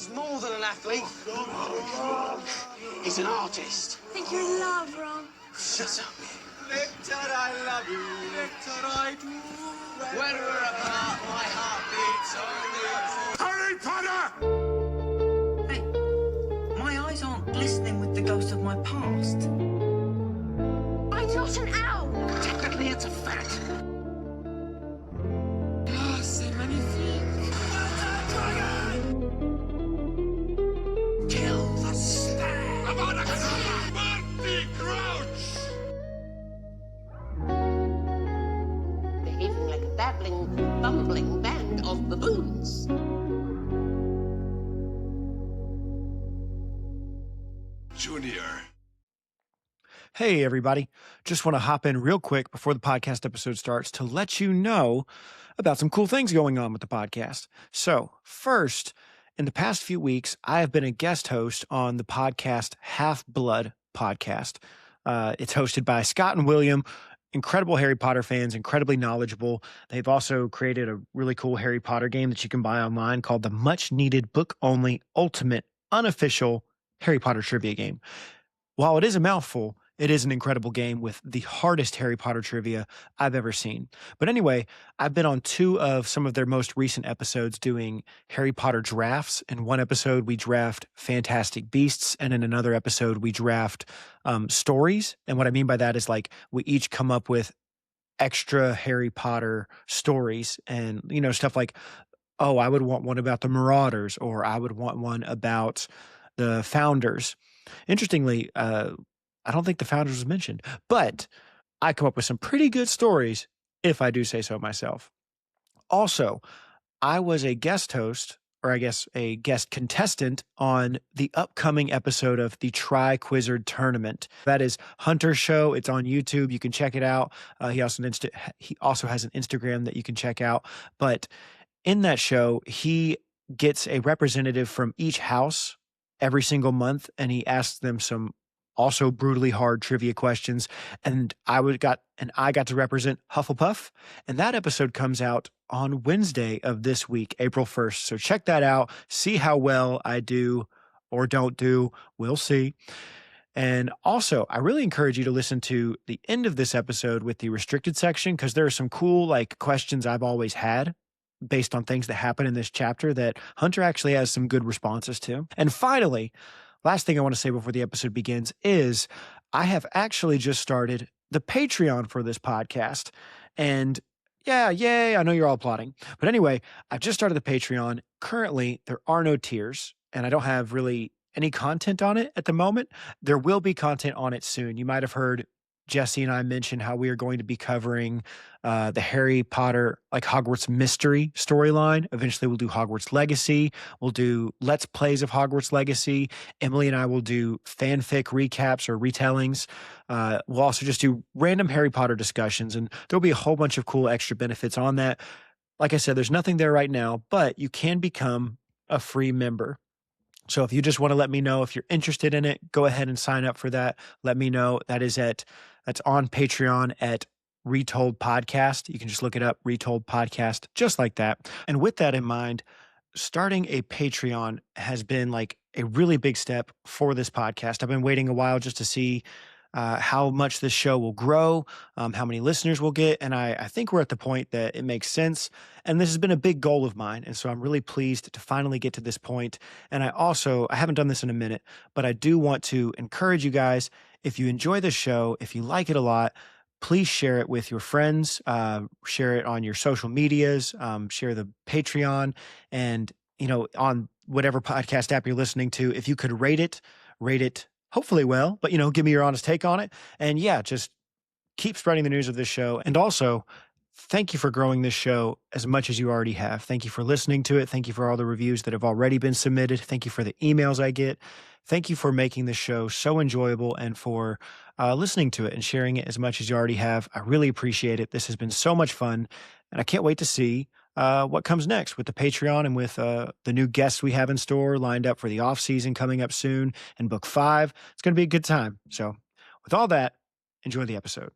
He's more than an athlete. He's an artist. I think you're in love, Ron. Shut up. Victor, I love you. Victor, I do. When we're apart, my heart beats only. Harry Potter! Hey, my eyes aren't glistening with the ghost of my past. I'm not an owl. Technically, it's a fact. Ah, c'est magnifique. Kill the stag. About a Barty Crouch! Behaving like a babbling, bumbling band of baboons. Junior. Hey, everybody. Just want to hop in real quick before the podcast episode starts to let you know about some cool things going on with the podcast. So, first, in the past few weeks, I have been a guest host on the podcast Half-Blood podcast. It's hosted by Scott and William, incredible Harry Potter fans, incredibly knowledgeable. They've also created a really cool Harry Potter game that you can buy online called the much-needed book-only ultimate unofficial Harry Potter trivia game. While it is a mouthful, it is an incredible game with the hardest Harry Potter trivia I've ever seen. But anyway, I've been on 2 of some of their most recent episodes doing Harry Potter drafts. In one episode, we draft Fantastic Beasts, and in another episode, we draft stories. And what I mean by that is like we each come up with extra Harry Potter stories and, you know, stuff like, oh, I would want one about the Marauders, or I would want one about the Founders. Interestingly, I don't think the Founders was mentioned, but I come up with some pretty good stories, if I do say so myself. Also, I was a guest host, or I guess a guest contestant on the upcoming episode of the TriQwizard Tournament. That is Hunter's show. It's on YouTube. You can check it out. He also has an Instagram that you can check out. But in that show, he gets a representative from each house every single month, and he asks them some also brutally hard trivia questions. And I got to represent Hufflepuff. And that episode comes out on Wednesday of this week, April 1st. So check that out. See how well I do or don't do. We'll see. And also, I really encourage you to listen to the end of this episode with the restricted section, because there are some cool questions I've always had based on things that happen in this chapter that Hunter actually has some good responses to. And finally, last thing I want to say before the episode begins is I have actually just started the Patreon for this podcast. And yeah, yay, I know you're all applauding. But anyway, I've just started the Patreon. Currently, there are no tiers, and I don't have really any content on it at the moment. There will be content on it soon. You might have heard Jesse and I mention how we are going to be covering the Harry Potter, Hogwarts mystery storyline. Eventually we'll do Hogwarts Legacy. We'll do Let's Plays of Hogwarts Legacy. Emily and I will do fanfic recaps or retellings. We'll also just do random Harry Potter discussions, and there'll be a whole bunch of cool extra benefits on that. Like I said, there's nothing there right now, but you can become a free member. So if you just want to let me know if you're interested in it, go ahead and sign up for that. Let me know. That's on Patreon at Retold Podcast. You can just look it up, Retold Podcast, just like that. And with that in mind, starting a Patreon has been a really big step for this podcast. I've been waiting a while just to see how much this show will grow, how many listeners we'll get. And I think we're at the point that it makes sense. And this has been a big goal of mine. And so I'm really pleased to finally get to this point. And I haven't done this in a minute, but I do want to encourage you guys, if you enjoy the show, if you like it a lot, please share it with your friends, share it on your social medias, share the Patreon, and, on whatever podcast app you're listening to. If you could rate it hopefully well, but, give me your honest take on it. And yeah, just keep spreading the news of this show. And also, thank you for growing this show as much as you already have. Thank you for listening to it. Thank you for all the reviews that have already been submitted. Thank you for the emails I get. Thank you for making this show so enjoyable and for listening to it and sharing it as much as you already have. I really appreciate it. This has been so much fun, and I can't wait to see what comes next with the Patreon and with the new guests we have in store lined up for the off season coming up soon and book 5. It's going to be a good time. So with all that, enjoy the episode.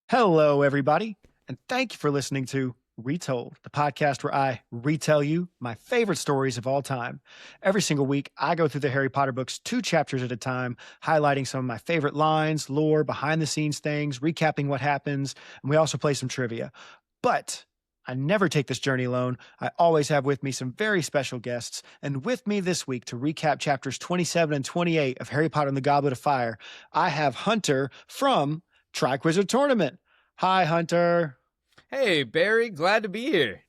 Hello, everybody, and thank you for listening to Retold, the podcast where I retell you my favorite stories of all time. Every single week, I go through the Harry Potter books 2 chapters at a time, highlighting some of my favorite lines, lore, behind the scenes things, recapping what happens, and we also play some trivia. But I never take this journey alone. I always have with me some very special guests, and with me this week to recap chapters 27 and 28 of Harry Potter and the Goblet of Fire, I have Hunter from TriQwizard Tournament. Hi, Hunter. Hey, Barry, glad to be here.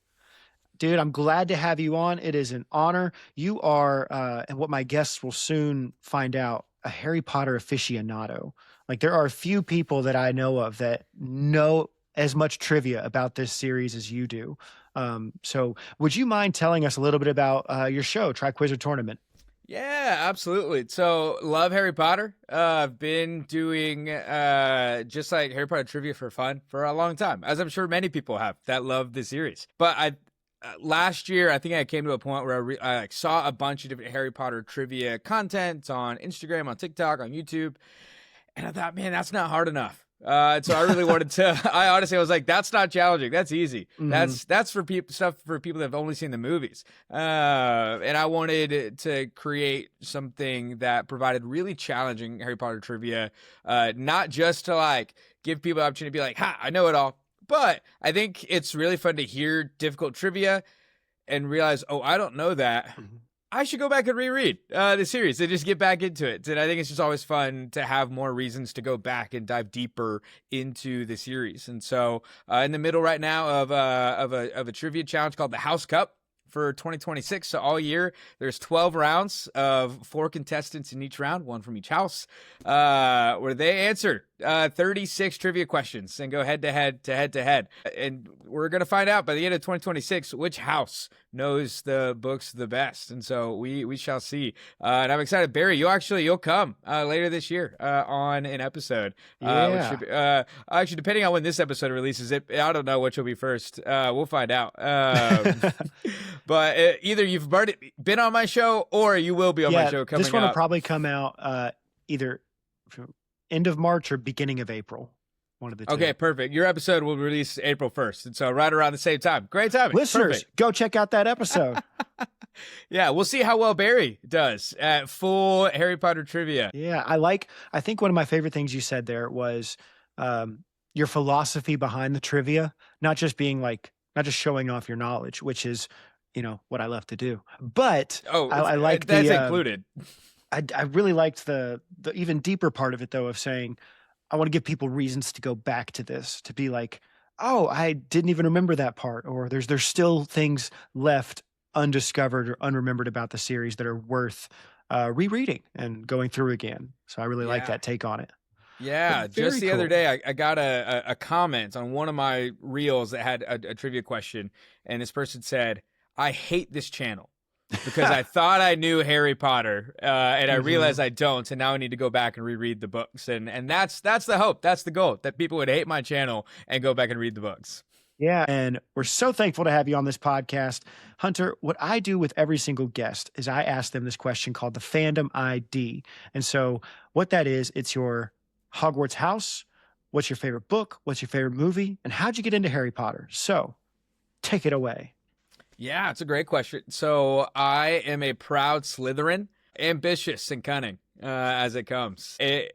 Dude, I'm glad to have you on. It is an honor. You are, and what my guests will soon find out, a Harry Potter aficionado. Like, there are a few people that I know of that know as much trivia about this series as you do. So would you mind telling us a little bit about your show, TriQwizard Tournament? Yeah, absolutely. So, love Harry Potter. I've been doing just like Harry Potter trivia for fun for a long time, as I'm sure many people have that love the series. But last year, I think I came to a point where I saw a bunch of different Harry Potter trivia content on Instagram, on TikTok, on YouTube, and I thought, man, that's not hard enough. So I really wanted to. I honestly was like, that's not challenging. That's easy. Mm-hmm. That's for stuff for people that have only seen the movies. And I wanted to create something that provided really challenging Harry Potter trivia, not just to like give people the opportunity to be like, ha, I know it all. But I think it's really fun to hear difficult trivia and realize, oh, I don't know that. Mm-hmm. I should go back and reread the series and just get back into it. And I think it's just always fun to have more reasons to go back and dive deeper into the series. And so in the middle right now of a trivia challenge called the House Cup for 2026. So all year, there's 12 rounds of 4 contestants in each round, 1 from each house, where they answer 36 trivia questions and go head to head. And we're going to find out by the end of 2026 which house knows the books the best. And so we shall see. And I'm excited. Barry, you'll come later this year on an episode. Yeah. Which should be, actually, depending on when this episode releases, I don't know which will be first. We'll find out. But either you've been on my show or you will be on my show coming up. This one will probably come out either end of March or beginning of April. One of the two. Okay, perfect. Your episode will release April 1st. And so right around the same time. Great timing. Listeners, go check out that episode. Yeah, we'll see how well Barry does at full Harry Potter trivia. Yeah, I think one of my favorite things you said there was your philosophy behind the trivia, not just showing off your knowledge, which is, what I love to do. But I like that's included. I really liked the even deeper part of it, though, of saying, I want to give people reasons to go back to this, to be like, oh, I didn't even remember that part, or there's still things left undiscovered or unremembered about the series that are worth rereading and going through again. So I really like that take on it. Yeah, just the other day, I got a comment on one of my reels that had a trivia question, and this person said, I hate this channel because I thought I knew Harry Potter, and I realized I don't, and now I need to go back and reread the books. And that's the hope. That's the goal, that people would hate my channel and go back and read the books. Yeah, and we're so thankful to have you on this podcast. Hunter, what I do with every single guest is I ask them this question called the Fandom ID. And so what that is, it's your Hogwarts house, what's your favorite book, what's your favorite movie, and how'd you get into Harry Potter? So take it away. Yeah, it's a great question. So I am a proud Slytherin, ambitious and cunning as it comes. I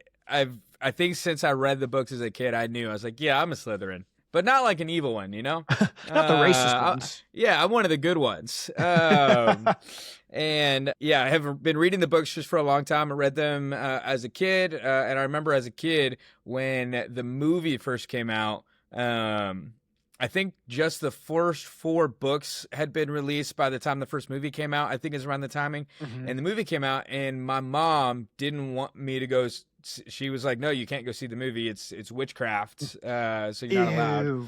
think since I read the books as a kid, I was like, yeah, I'm a Slytherin. But not like an evil one, Not the racist ones. Yeah, I'm one of the good ones. And yeah, I have been reading the books just for a long time. I read them as a kid. And I remember as a kid when the movie first came out, I think just the first 4 books had been released by the time the first movie came out. I think is around the timing. Mm-hmm. And the movie came out, and my mom didn't want me to go. She was like, no, you can't go see the movie. It's witchcraft, so you're not allowed.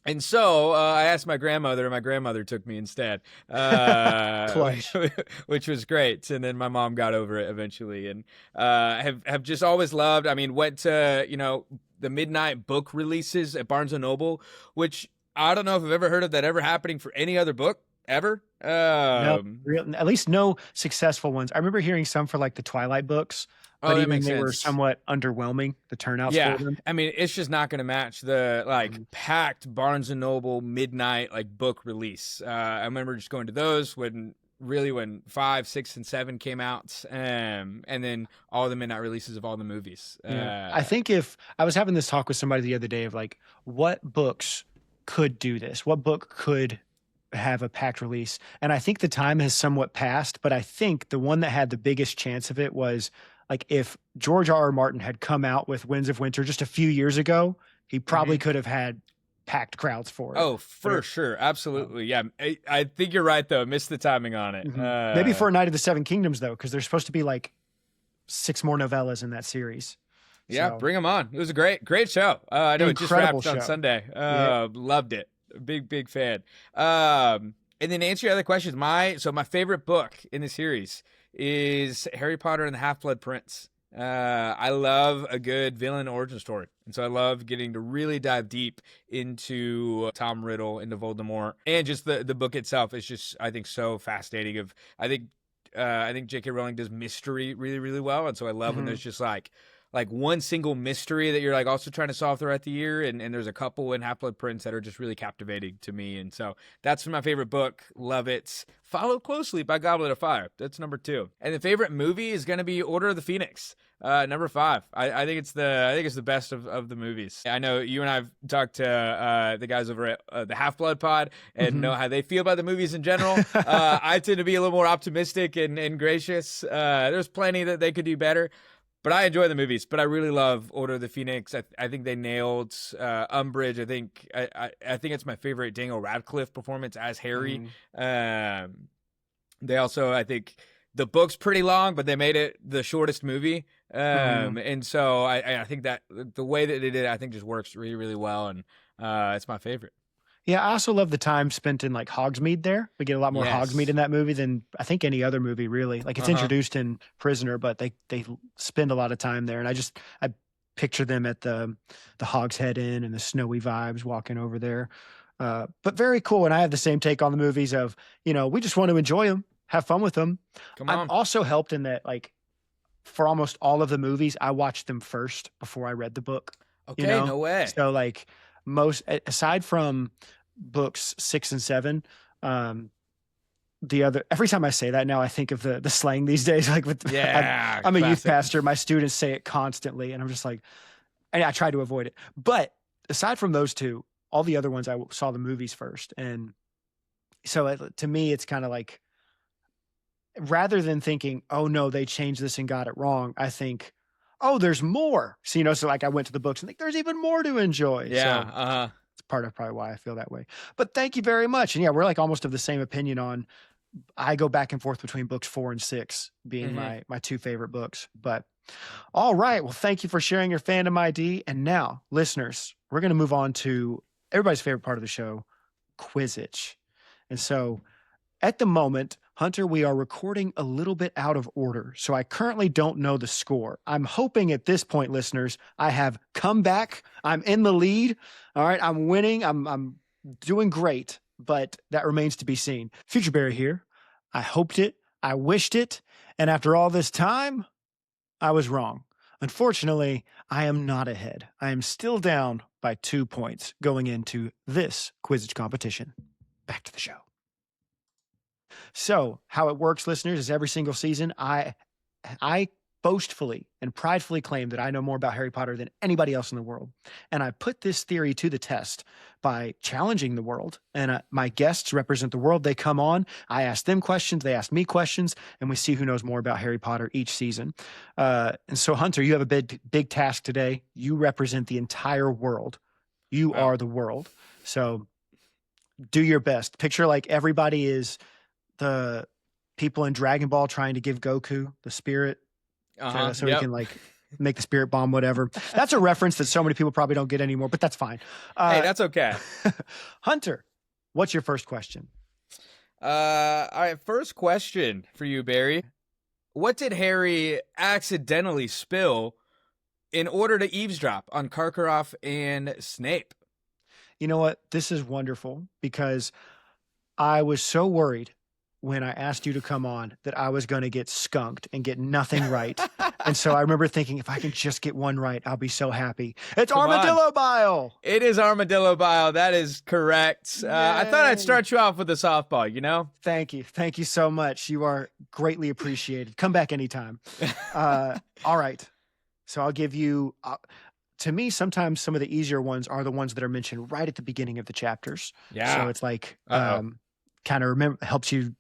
And so I asked my grandmother, and my grandmother took me instead, which was great. And then my mom got over it eventually, and have just always loved. I mean, went to the midnight book releases at Barnes & Noble, which I don't know if I've ever heard of that ever happening for any other book. ever. No, at least no successful ones. I remember hearing some for like the Twilight books, but that even makes they were sense. somewhat underwhelming, the turnouts Yeah, for them. I mean, it's just not going to match the packed Barnes and Noble midnight like book release. I remember just going to those when 5, 6, and 7 came out, and then all the midnight releases of all the movies. I think if I was having this talk with somebody the other day of like, what books could do this? What book could have a packed release? And I think the time has somewhat passed, but I think the one that had the biggest chance of it was like if George R.R. Martin had come out with Winds of Winter just a few years ago, he probably could have had packed crowds for it. Oh, for sure. Absolutely. Yeah. I think you're right, though. I missed the timing on it. Maybe for Night of the Seven Kingdoms, though, because there's supposed to be like 6 more novellas in that series. Yeah, So, bring them on. It was a great show. I know it just Incredible wrapped on show. Sunday. Yeah. Loved it. Big fan. And then to answer your other questions, my favorite book in the series is Harry Potter and the Half-Blood Prince. I love a good villain origin story. And so I love getting to really dive deep into Tom Riddle, into Voldemort, and just the book itself is just, I think, so fascinating. I think J.K. Rowling does mystery really, really well. And so I love when there's just like one single mystery that you're like also trying to solve throughout the year. And there's a couple in Half-Blood Prince that are just really captivating to me. And so that's my favorite book. Love it. Followed closely by Goblet of Fire. That's number 2. And the favorite movie is going to be Order of the Phoenix. Number 5. I think it's the best of the movies. I know you and I've talked to the guys over at the Half-Blood Pod and know how they feel about the movies in general. I tend to be a little more optimistic and gracious. There's plenty that they could do better. But I enjoy the movies. But I really love Order of the Phoenix. I think they nailed Umbridge. I think it's my favorite Daniel Radcliffe performance as Harry. They also, I think, the book's pretty long, but they made it the shortest movie. And so I think that the way that they did it, I think just works really, really well. And it's my favorite. Yeah, I also love the time spent in like Hogsmeade there. We get a lot more Hogsmeade in that movie than I think any other movie, really. Like it's introduced in Prisoner, but they spend a lot of time there. And I picture them at the Hogshead Inn and the snowy vibes walking over there. But very cool. And I have the same take on the movies of, we just want to enjoy them, have fun with them. I'm also helped in that, like, for almost all of the movies, I watched them first before I read the book. Okay, no way. So like aside from books 6 and 7, every time I say that now, I think of the slang these days. Like I'm a youth pastor. My students say it constantly, and I'm just like, and I try to avoid it. But aside from those two, all the other ones I saw the movies first, and so to me, it's kind of like, rather than thinking, oh no, they changed this and got it wrong, I think, oh, there's more. So, so like I went to the books and think there's even more to enjoy. Yeah. So it's part of probably why I feel that way. But thank you very much. And yeah, we're like almost of the same opinion on, I go back and forth between books 4 and 6 being my 2 favorite books. But all right. Well, thank you for sharing your fandom ID. And now, listeners, we're going to move on to everybody's favorite part of the show, Quizzitch. And so at the moment, Hunter, we are recording a little bit out of order, so I currently don't know the score. I'm hoping at this point, listeners, I have come back. I'm in the lead. All right, I'm winning. I'm doing great, but that remains to be seen. Future Barry here. I hoped it. I wished it. And after all this time, I was wrong. Unfortunately, I am not ahead. I am still down by 2 points going into this Quizzitch competition. Back to the show. So how it works, listeners, is every single season, I boastfully and pridefully claim that I know more about Harry Potter than anybody else in the world. And I put this theory to the test by challenging the world. And my guests represent the world. They come on. I ask them questions. They ask me questions. And we see who knows more about Harry Potter each season. And so, Hunter, you have a big task today. You represent the entire world. You are the world. So do your best. Picture like everybody is the people in Dragon Ball trying to give Goku the spirit so he can like make the spirit bomb, whatever. That's a reference that so many people probably don't get anymore, but that's fine. Hey, that's okay. Hunter, what's your first question? All right, first question for you, Barry. What did Harry accidentally spill in order to eavesdrop on Karkaroff and Snape? You know what? This is wonderful because I was so worried when I asked you to come on that I was going to get skunked and get nothing right. And so I remember thinking, if I can just get one right, I'll be so happy. It's Come armadillo bile. It is armadillo bile. That is correct. I thought I'd start you off with a softball, you know? Thank you. Thank you so much. You are greatly appreciated. Come back anytime. All right. So I'll give you, to me, sometimes some of the easier ones are the ones that are mentioned right at the beginning of the chapters. Yeah. So it's like, kind of remember, helps you.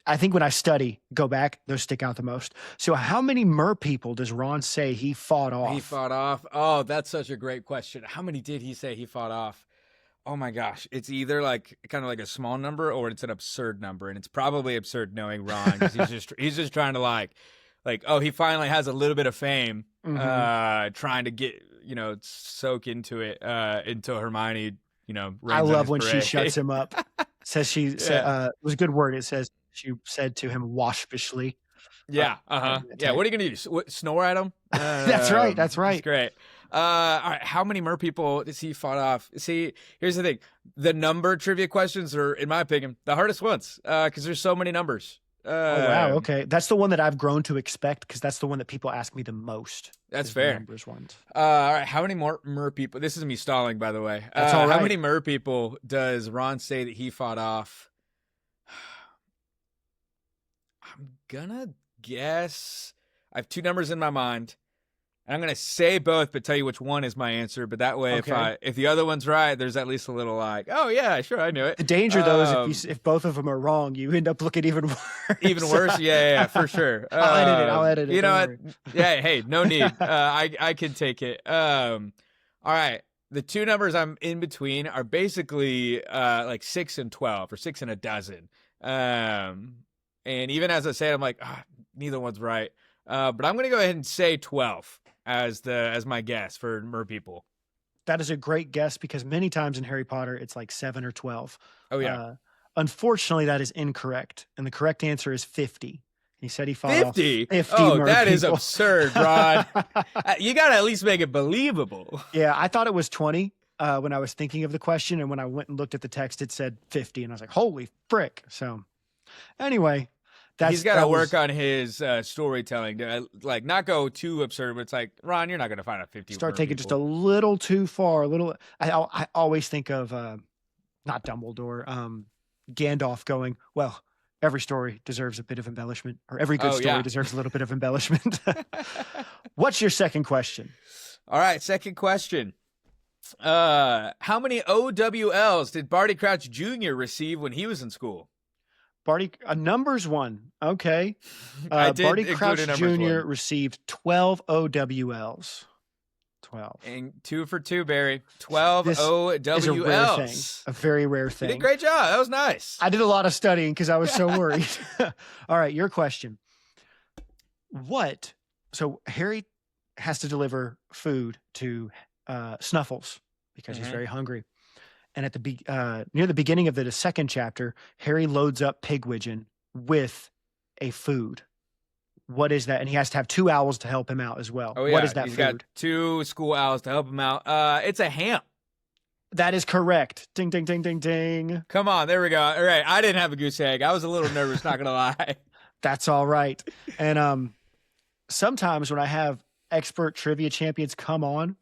I think when I study, go back, those stick out the most. So how many mer people does Ron say he fought off? He fought off. Oh, that's such a great question. How many did he say he fought off? Oh my gosh. It's either like kind of like a small number or it's an absurd number. And it's probably absurd knowing Ron because he's just trying to like, oh, he finally has a little bit of fame, trying to get, soak into it, until Hermione, I love when she shuts him up. Says it was a good word. It says, she said to him waspishly. Yeah. Yeah. What are you going to do? Snore at him? That's right. That's right. That's great. All right. How many mer people does he fought off? See, here's the thing. The number trivia questions are, in my opinion, the hardest ones because there's so many numbers. Oh, wow. Okay. That's the one that I've grown to expect because that's the one that people ask me the most. That's fair. Numbers ones. All right. How many more mer people? This is me stalling, by the way. That's all right. How many mer people does Ron say that he fought off? I'm gonna guess. I have two numbers in my mind. And I'm gonna say both, but tell you which one is my answer. But that way, if the other one's right, there's at least a little like, oh yeah, sure, I knew it. The danger though is if both of them are wrong, you end up looking even worse. Even worse, yeah, for sure. I'll edit it. You know what? Yeah, hey, no need. I can take it. All right. The two numbers I'm in between are basically like 6 and 12 or 6 and a dozen. And even as I say it, I'm like, neither one's right. But I'm going to go ahead and say 12 as my guess for mer people. That is a great guess because many times in Harry Potter, it's like 7 or 12. Oh, yeah. Unfortunately, that is incorrect. And the correct answer is 50. He said he fought 50? off 50 Oh, mer that people. is absurd, Rod. You got to at least make it believable. Yeah, I thought it was 20 when I was thinking of the question. And when I went and looked at the text, it said 50. And I was like, holy frick. So anyway. He's got to work on his storytelling to like not go too absurd, but it's like, Ron, you're not going to find a 50. Start taking just a little too far. I always think of not Dumbledore, Gandalf going, well, every story deserves a bit of embellishment, or every good story deserves a little bit of embellishment. What's your second question? All right, second question. How many OWLs did Barty Crouch Jr. receive when he was in school? Barty, numbers one. Okay. Barty Crouch Jr. received 12 OWLs. 12. And 2 for 2, Barry. 12 OWLs. Is a rare thing. A very rare thing. You did a great job. That was nice. I did a lot of studying because I was so worried. All right, your question. So Harry has to deliver food to Snuffles because he's very hungry. And at near the beginning of the second chapter, Harry loads up Pigwidgeon with a food. What is that? And he has to have 2 owls to help him out as well. Oh, yeah. What is that He's food? got 2 school owls to help him out. It's a ham. That is correct. Ding, ding, ding, ding, ding. Come on. There we go. All right. I didn't have a goose egg. I was a little nervous, not going to lie. That's all right. And sometimes when I have expert trivia champions come on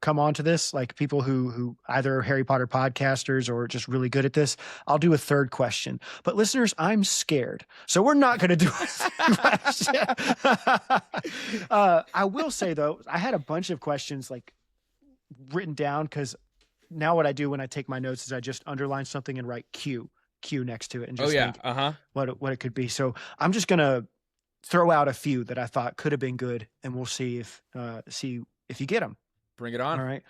come on to this, like people who either are Harry Potter podcasters or just really good at this, I'll do a third question. But listeners, I'm scared, so we're not going to do a third question. I will say though, I had a bunch of questions like written down because now what I do when I take my notes is I just underline something and write Q next to it and just think what it could be. So I'm just gonna throw out a few that I thought could have been good, and we'll see if you get them. Bring it on. All right.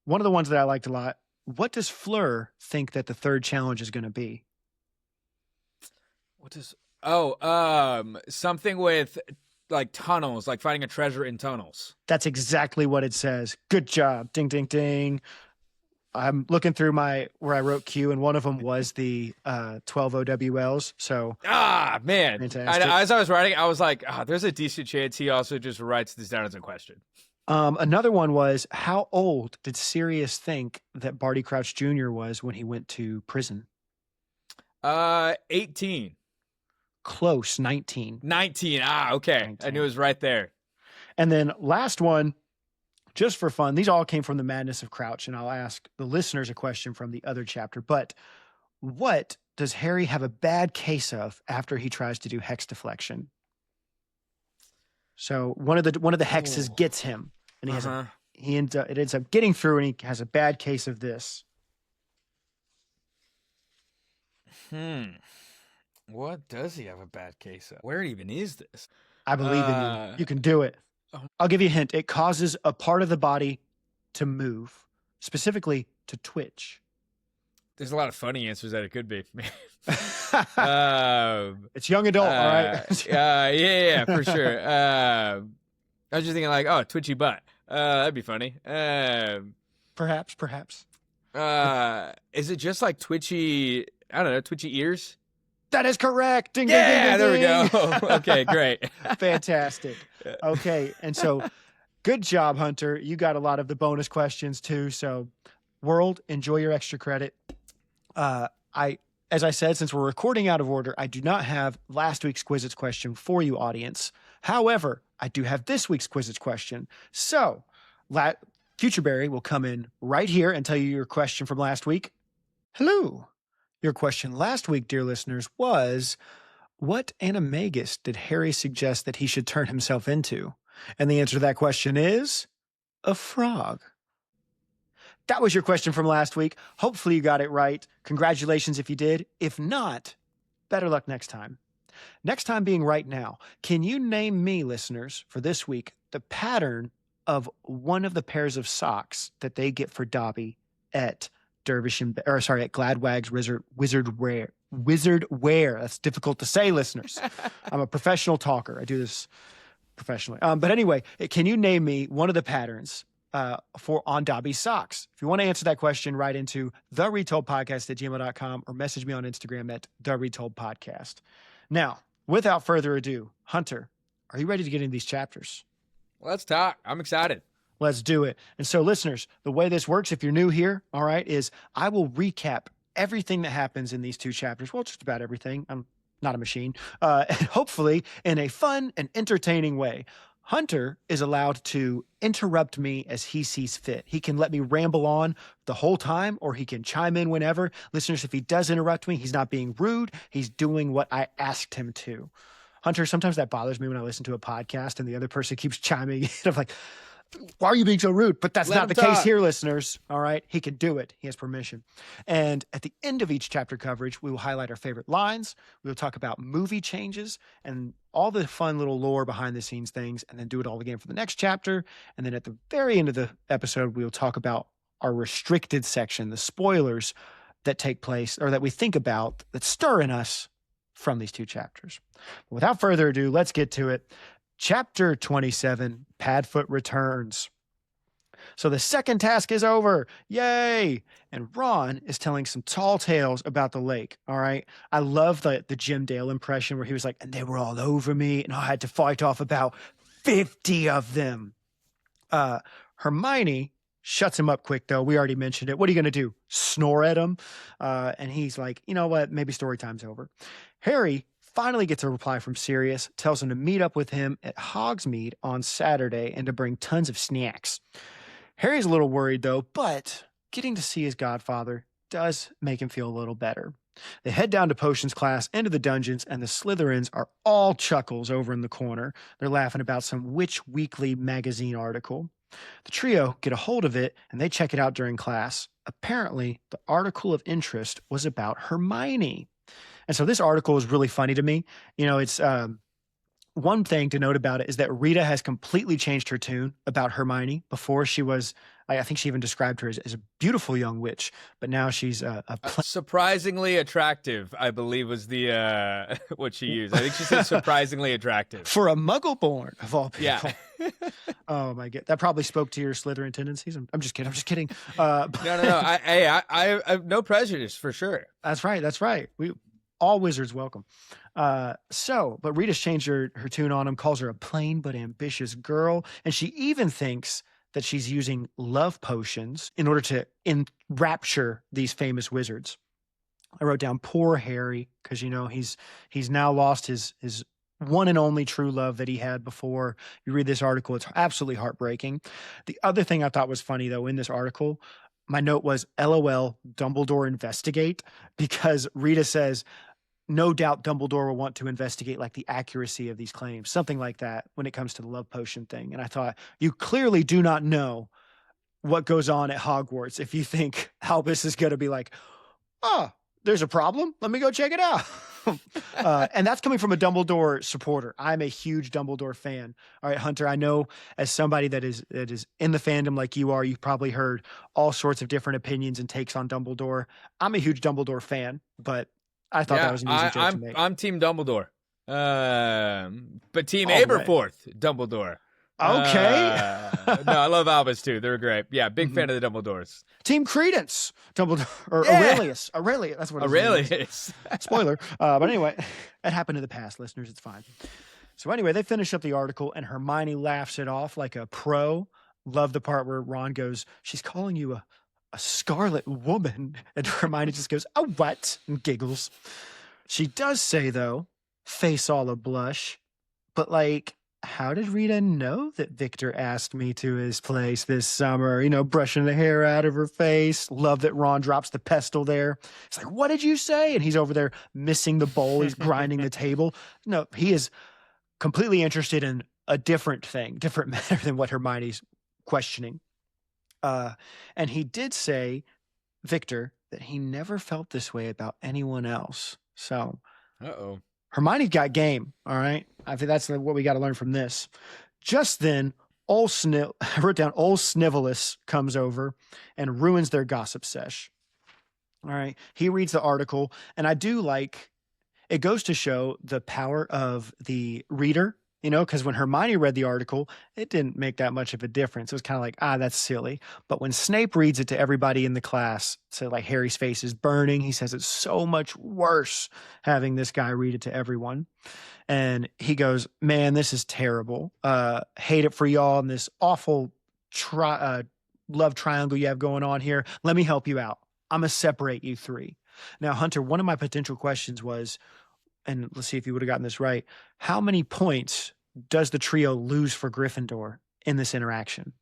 One of the ones that I liked a lot. What does Fleur think that the third challenge is going to be? Something with like tunnels, like finding a treasure in tunnels. That's exactly what it says. Good job. Ding, ding, ding. I'm looking through where I wrote Q, and one of them was the 12 OWLs. So, man. Fantastic. As I was writing, I was like, there's a decent chance he also just writes this down as a question. Another one was, how old did Sirius think that Barty Crouch Jr. was when he went to prison? 18. Close, 19. 19. Ah, okay. 19. I knew it was right there. And then last one, just for fun, these all came from the Madness of Crouch, and I'll ask the listeners a question from the other chapter. But what does Harry have a bad case of after he tries to do hex deflection? So one of the hexes gets him, and it ends up getting through, and he has a bad case of this. What does he have a bad case of? Where even is this? I believe in you. You can do it. I'll give you a hint. It causes a part of the body to move, specifically to twitch. There's a lot of funny answers that it could be. It's young adult, all right? Yeah, for sure. I was just thinking like, oh, twitchy butt. That'd be funny. Perhaps. Is it just like twitchy, I don't know, twitchy ears? That is correct. Ding, yeah, ding, ding, there ding. we go. Okay, great. Fantastic. Okay, and so good job, Hunter. You got a lot of the bonus questions too. So, world, enjoy your extra credit. As I said, since we're recording out of order, I do not have last week's Quizzitch question for you, audience. However, I do have this week's Quizzitch question. So, Future Barry will come in right here and tell you your question from last week. Hello. Your question last week, dear listeners, was, what animagus did Harry suggest that he should turn himself into? And the answer to that question is a frog. That was your question from last week. Hopefully you got it right. Congratulations if you did. If not, better luck next time. Next time being right now. Can you name me, listeners, for this week, the pattern of one of the pairs of socks that they get for Dobby at at Gladwag's Wizard Wear. That's difficult to say, listeners. I'm a professional talker. I do this professionally. But anyway, can you name me one of the patterns on Dobby's socks? If you want to answer that question, write into theretoldpodcast@gmail.com or message me on Instagram at theretoldpodcast. Now, without further ado, Hunter, are you ready to get into these chapters? Let's talk. I'm excited. Let's do it. And so, listeners, the way this works, if you're new here, all right, is I will recap everything that happens in these two chapters. Well, just about everything. I'm not a machine. And hopefully in a fun and entertaining way. Hunter is allowed to interrupt me as he sees fit. He can let me ramble on the whole time, or he can chime in whenever. Listeners, if he does interrupt me, he's not being rude. He's doing what I asked him to. Hunter, sometimes that bothers me when I listen to a podcast and the other person keeps chiming in. I'm like, why are you being so rude? But that's not the case here, listeners. All right. He can do it. He has permission. And at the end of each chapter coverage, we will highlight our favorite lines. We will talk about movie changes and all the fun little lore behind the scenes things, and then do it all again for the next chapter. And then at the very end of the episode, we'll talk about our restricted section, the spoilers that take place or that we think about that stir in us from these two chapters. But without further ado, let's get to it. Chapter 27, Padfoot returns. So the second task is over. Yay! And Ron is telling some tall tales about the lake. All right. I love the Jim Dale impression where he was like, and they were all over me, and I had to fight off about 50 of them. Hermione shuts him up quick, though. We already mentioned it. What are you going to do? Snore at him? And he's like, you know what? Maybe story time's over. Harry finally gets a reply from Sirius, tells him to meet up with him at Hogsmeade on Saturday and to bring tons of snacks. Harry's a little worried, though, but getting to see his godfather does make him feel a little better. They head down to potions class, into the dungeons, and the Slytherins are all chuckles over in the corner. They're laughing about some Witch Weekly magazine article. The trio get a hold of it, and they check it out during class. Apparently, the article of interest was about Hermione. And so this article is really funny to me. You know, it's one thing to note about it is that Rita has completely changed her tune about Hermione. Before she was, I think she even described her as a beautiful young witch, but now she's surprisingly attractive, I believe was the what she used. I think she said surprisingly attractive. For a Muggle-born of all people. Yeah. Oh my God. That probably spoke to your Slytherin tendencies. I'm just kidding. No. I have no prejudice for sure. That's right. All wizards welcome. But Rita's changed her tune on him, calls her a plain but ambitious girl, and she even thinks that she's using love potions in order to enrapture these famous wizards. I wrote down poor Harry because, he's now lost his one and only true love that he had before. You read this article, it's absolutely heartbreaking. The other thing I thought was funny, though, in this article, my note was LOL, Dumbledore investigate, because Rita says, no doubt Dumbledore will want to investigate like the accuracy of these claims, something like that when it comes to the love potion thing. And I thought, you clearly do not know what goes on at Hogwarts if you think Albus is going to be like, oh, there's a problem. Let me go check it out. And that's coming from a Dumbledore supporter. I'm a huge Dumbledore fan. All right, Hunter, I know as somebody that is in the fandom like you are, you've probably heard all sorts of different opinions and takes on Dumbledore. I'm a huge Dumbledore fan, but I thought that was an easy joke to make. I'm Team Dumbledore. But Team All right. Aberforth, Dumbledore. Okay. No, I love Albus too. They're great. Yeah, big fan of the Dumbledores. Team Credence, Dumbledore, or Yeah. Aurelius. Aurelius, that's what his name is. Aurelius. Spoiler. But anyway, it happened in the past, listeners. It's fine. So anyway, they finish up the article and Hermione laughs it off like a pro. Love the part where Ron goes, she's calling you a scarlet woman. And Hermione just goes, a what? And giggles. She does say, though, face all a blush, but like, how did Rita know that Victor asked me to his place this summer? Brushing the hair out of her face. Love that Ron drops the pestle there. It's like, what did you say? And he's over there missing the bowl. He's grinding the table. No, he is completely interested in a different thing, different matter than what Hermione's questioning. And he did say, Victor, that he never felt this way about anyone else. So, Uh-oh. Hermione's got game, all right? I think that's what we got to learn from this. Just then, I wrote down old Snivelus comes over and ruins their gossip sesh. All right. He reads the article, and I do like, it goes to show the power of the reader, because when Hermione read the article, it didn't make that much of a difference. It was kind of like, that's silly. But when Snape reads it to everybody in the class, so like Harry's face is burning. He says it's so much worse having this guy read it to everyone. And he goes, man, this is terrible. Hate it for y'all and this awful love triangle you have going on here. Let me help you out. I'm going to separate you three. Now, Hunter, one of my potential questions was, and let's see if you would have gotten this right, how many points does the trio lose for Gryffindor in this interaction?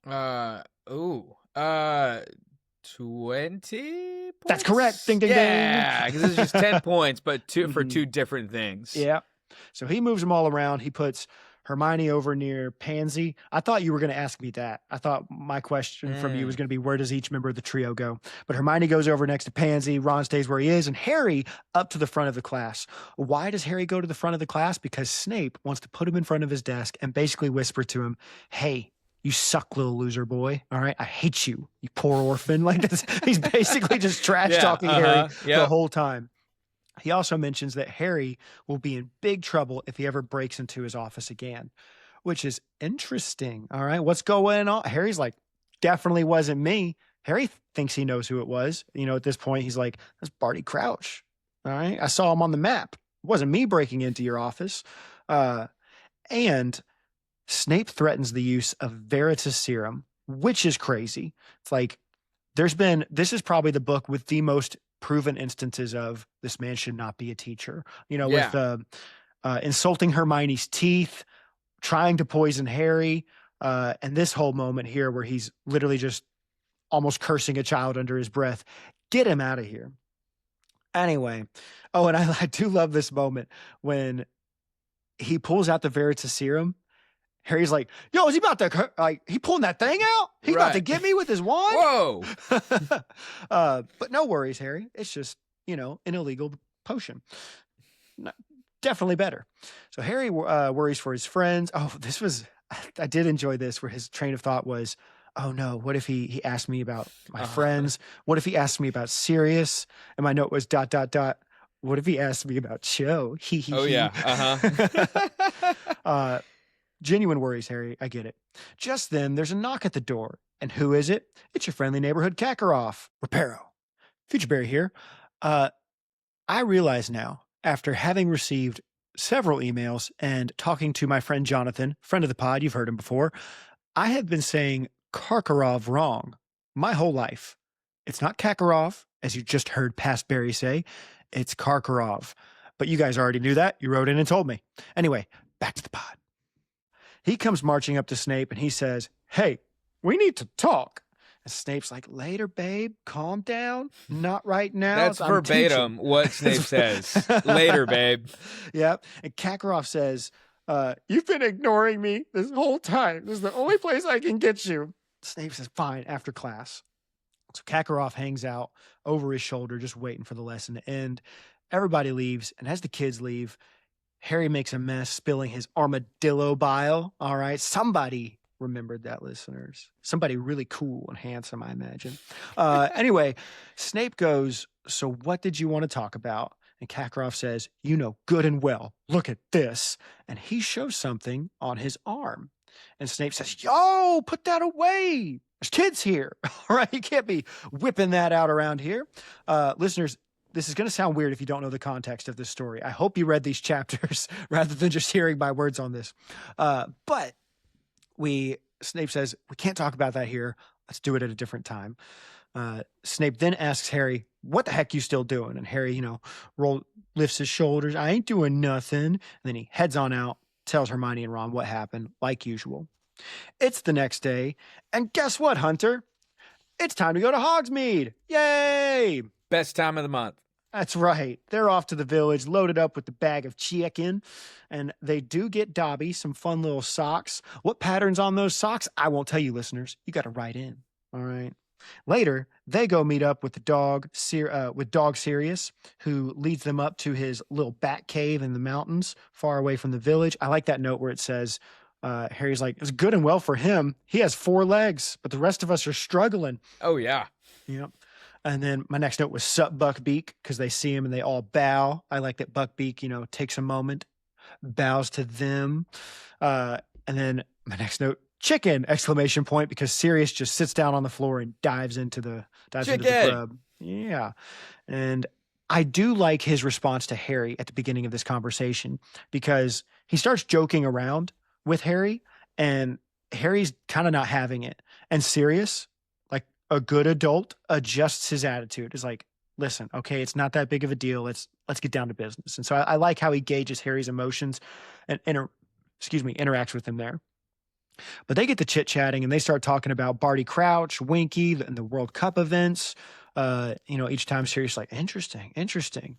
20 points? That's correct. Ding, ding, yeah, ding. because it's just 10 points, but for two different things. Yeah. So he moves them all around. He puts Hermione over near Pansy. I thought you were going to ask me that. I thought my question from you was going to be, where does each member of the trio go? But Hermione goes over next to Pansy. Ron stays where he is. And Harry up to the front of the class. Why does Harry go to the front of the class? Because Snape wants to put him in front of his desk and basically whisper to him, hey, you suck, little loser boy. All right. I hate you, you poor orphan. Like this. He's basically just trash talking Harry the whole time. He also mentions that Harry will be in big trouble if he ever breaks into his office again, which is interesting. All right. What's going on? Harry's like, definitely wasn't me. Harry thinks he knows who it was. At this point, he's like, that's Barty Crouch. All right. I saw him on the map. It wasn't me breaking into your office. And Snape threatens the use of Veritas Serum, which is crazy. It's like, this is probably the book with the most proven instances of this man should not be a teacher, with insulting Hermione's teeth, trying to poison Harry, and this whole moment here where he's literally just almost cursing a child under his breath. Get him out of here. Anyway. Oh, and I do love this moment when he pulls out the Veritas Serum. Harry's like, yo, is he about to, he pulling that thing out? He's about to get me with his wand? Whoa. But no worries, Harry. It's just, an illegal potion. No, definitely better. So Harry worries for his friends. Oh, I did enjoy this where his train of thought was, oh no, what if he asked me about my friends? What if he asked me about Sirius? And my note was ... What if he asked me about Cho? Oh yeah. Genuine worries, Harry. I get it. Just then, there's a knock at the door. And who is it? It's your friendly neighborhood Kakarot. Reparo. Futureberry here. I realize now, after having received several emails and talking to my friend Jonathan, friend of the pod, you've heard him before, I have been saying Karkaroff wrong my whole life. It's not Kakarov, as you just heard past Barry say. It's Karkaroff. But you guys already knew that. You wrote in and told me. Anyway, back to the pod. He comes marching up to Snape and he says, "Hey, we need to talk." And Snape's like, "Later, babe. Calm down. Not right now." That's I'm verbatim teaching." what Snape says. Later, babe. Yep. And Kakarov says, "You've been ignoring me this whole time. This is the only place I can get you." Snape says, "Fine, after class." So Kakarov hangs out over his shoulder, just waiting for the lesson to end. Everybody leaves. And as the kids leave, Harry makes a mess, spilling his armadillo bile. All right. Somebody remembered that, listeners. Somebody really cool and handsome, I imagine. Anyway, Snape goes, "So what did you want to talk about?" And Kakarov says, "You know good and well. Look at this." And he shows something on his arm. And Snape says, "Yo, put that away. There's kids here." All right. You can't be whipping that out around here. Listeners, this is going to sound weird if you don't know the context of this story. I hope you read these chapters rather than just hearing my words on this. But Snape says, "We can't talk about that here. Let's do it at a different time." Snape then asks Harry, "What the heck you still doing?" And Harry, lifts his shoulders. "I ain't doing nothing." And then he heads on out, tells Hermione and Ron what happened, like usual. It's the next day. And guess what, Hunter? It's time to go to Hogsmeade. Yay! Best time of the month. That's right. They're off to the village, loaded up with the bag of chicken, and they do get Dobby some fun little socks. What pattern's on those socks? I won't tell you, listeners. You got to write in. All right. Later, they go meet up with the dog, Sirius, who leads them up to his little bat cave in the mountains, far away from the village. I like that note where it says, Harry's like, "It's good and well for him. He has 4 legs, but the rest of us are struggling." Oh, yeah. Yep. And then my next note was "Sup, Buckbeak," because they see him and they all bow. I like that Buckbeak, takes a moment, bows to them. And then my next note, "Chicken!" ! Because Sirius just sits down on the floor and dives into the grub. Yeah. And I do like his response to Harry at the beginning of this conversation, because he starts joking around with Harry and Harry's kind of not having it. And Sirius, like a good adult, adjusts his attitude. Is like, "Listen, okay, it's not that big of a deal. Let's get down to business." And so I like how he gauges Harry's emotions and interacts with him there. But they get to chit-chatting and they start talking about Barty Crouch, Winky, and the World Cup events. Each time Sirius like, interesting.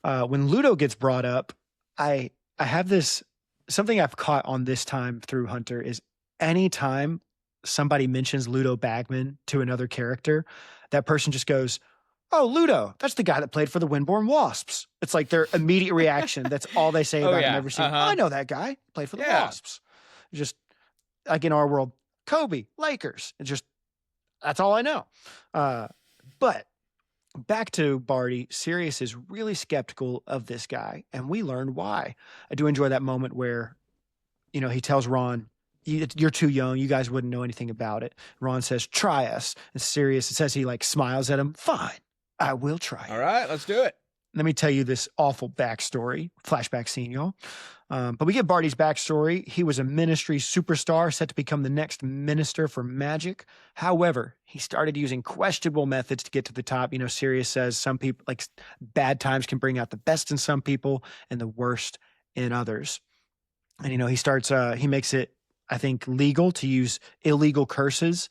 When Ludo gets brought up, I have this, something I've caught on this time through Hunter is anytime somebody mentions Ludo Bagman to another character, that person just goes, "Oh, Ludo, that's the guy that played for the Winborn Wasps." It's like their immediate reaction. That's all they say about him every single. "I know that guy. Played for the Wasps." Just like in our world, Kobe, Lakers. That's all I know. But back to Barty, Sirius is really skeptical of this guy, and we learn why. I do enjoy that moment where, he tells Ron, "You're too young. You guys wouldn't know anything about it." Ron says, "Try us." And Sirius, it says he smiles at him. "Fine, I will try." All right, let's do it. Let me tell you this awful backstory, flashback scene, y'all. But we get Barty's backstory. He was a ministry superstar set to become the next minister for magic. However, he started using questionable methods to get to the top. Sirius says some people, bad times can bring out the best in some people and the worst in others. And, he makes it, I think, legal to use illegal curses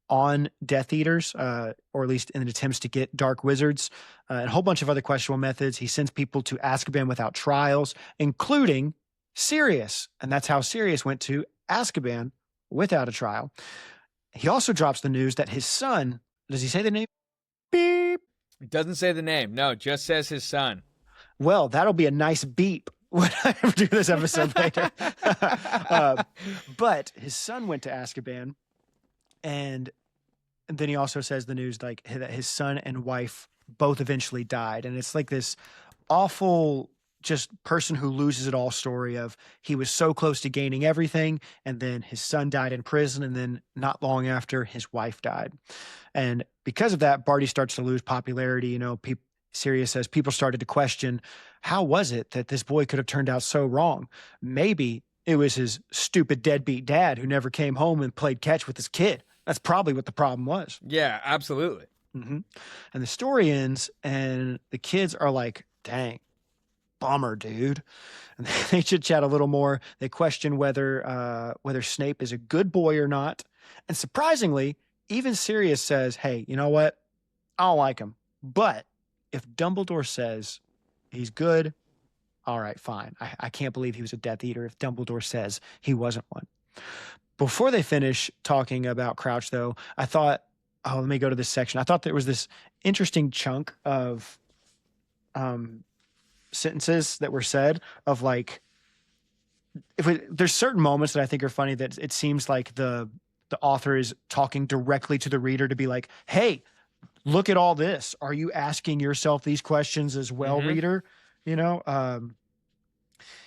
on Death Eaters, or at least in attempts to get dark wizards, and a whole bunch of other questionable methods. He sends people to Azkaban without trials, including Sirius. And that's how Sirius went to Azkaban without a trial. He also drops the news that his son, does he say the name? Beep. It doesn't say the name. No, it just says his son. Well, that'll be a nice beep when I ever do this episode later. But his son went to Azkaban, and then he also says the news that his son and wife both eventually died. And it's like this awful just person who loses it all story of he was so close to gaining everything, and then his son died in prison, and then not long after his wife died. And because of that, Barty starts to lose popularity. Sirius says people started to question, how was it that this boy could have turned out so wrong? Maybe it was his stupid deadbeat dad who never came home and played catch with his kid. That's probably what the problem was. Yeah, absolutely. Mm-hmm. And the story ends, and the kids are like, dang, bummer, dude. And they chit chat a little more. They question whether Snape is a good boy or not. And surprisingly, even Sirius says, hey, you know what? I don't like him. But if Dumbledore says he's good, all right, fine. I can't believe he was a Death Eater if Dumbledore says he wasn't one. Before they finish talking about Crouch, though, I thought, let me go to this section. I thought there was this interesting chunk of sentences that were said of like, there's certain moments that I think are funny that it seems like the author is talking directly to the reader to be like, hey, look at all this. Are you asking yourself these questions as well, reader? You know,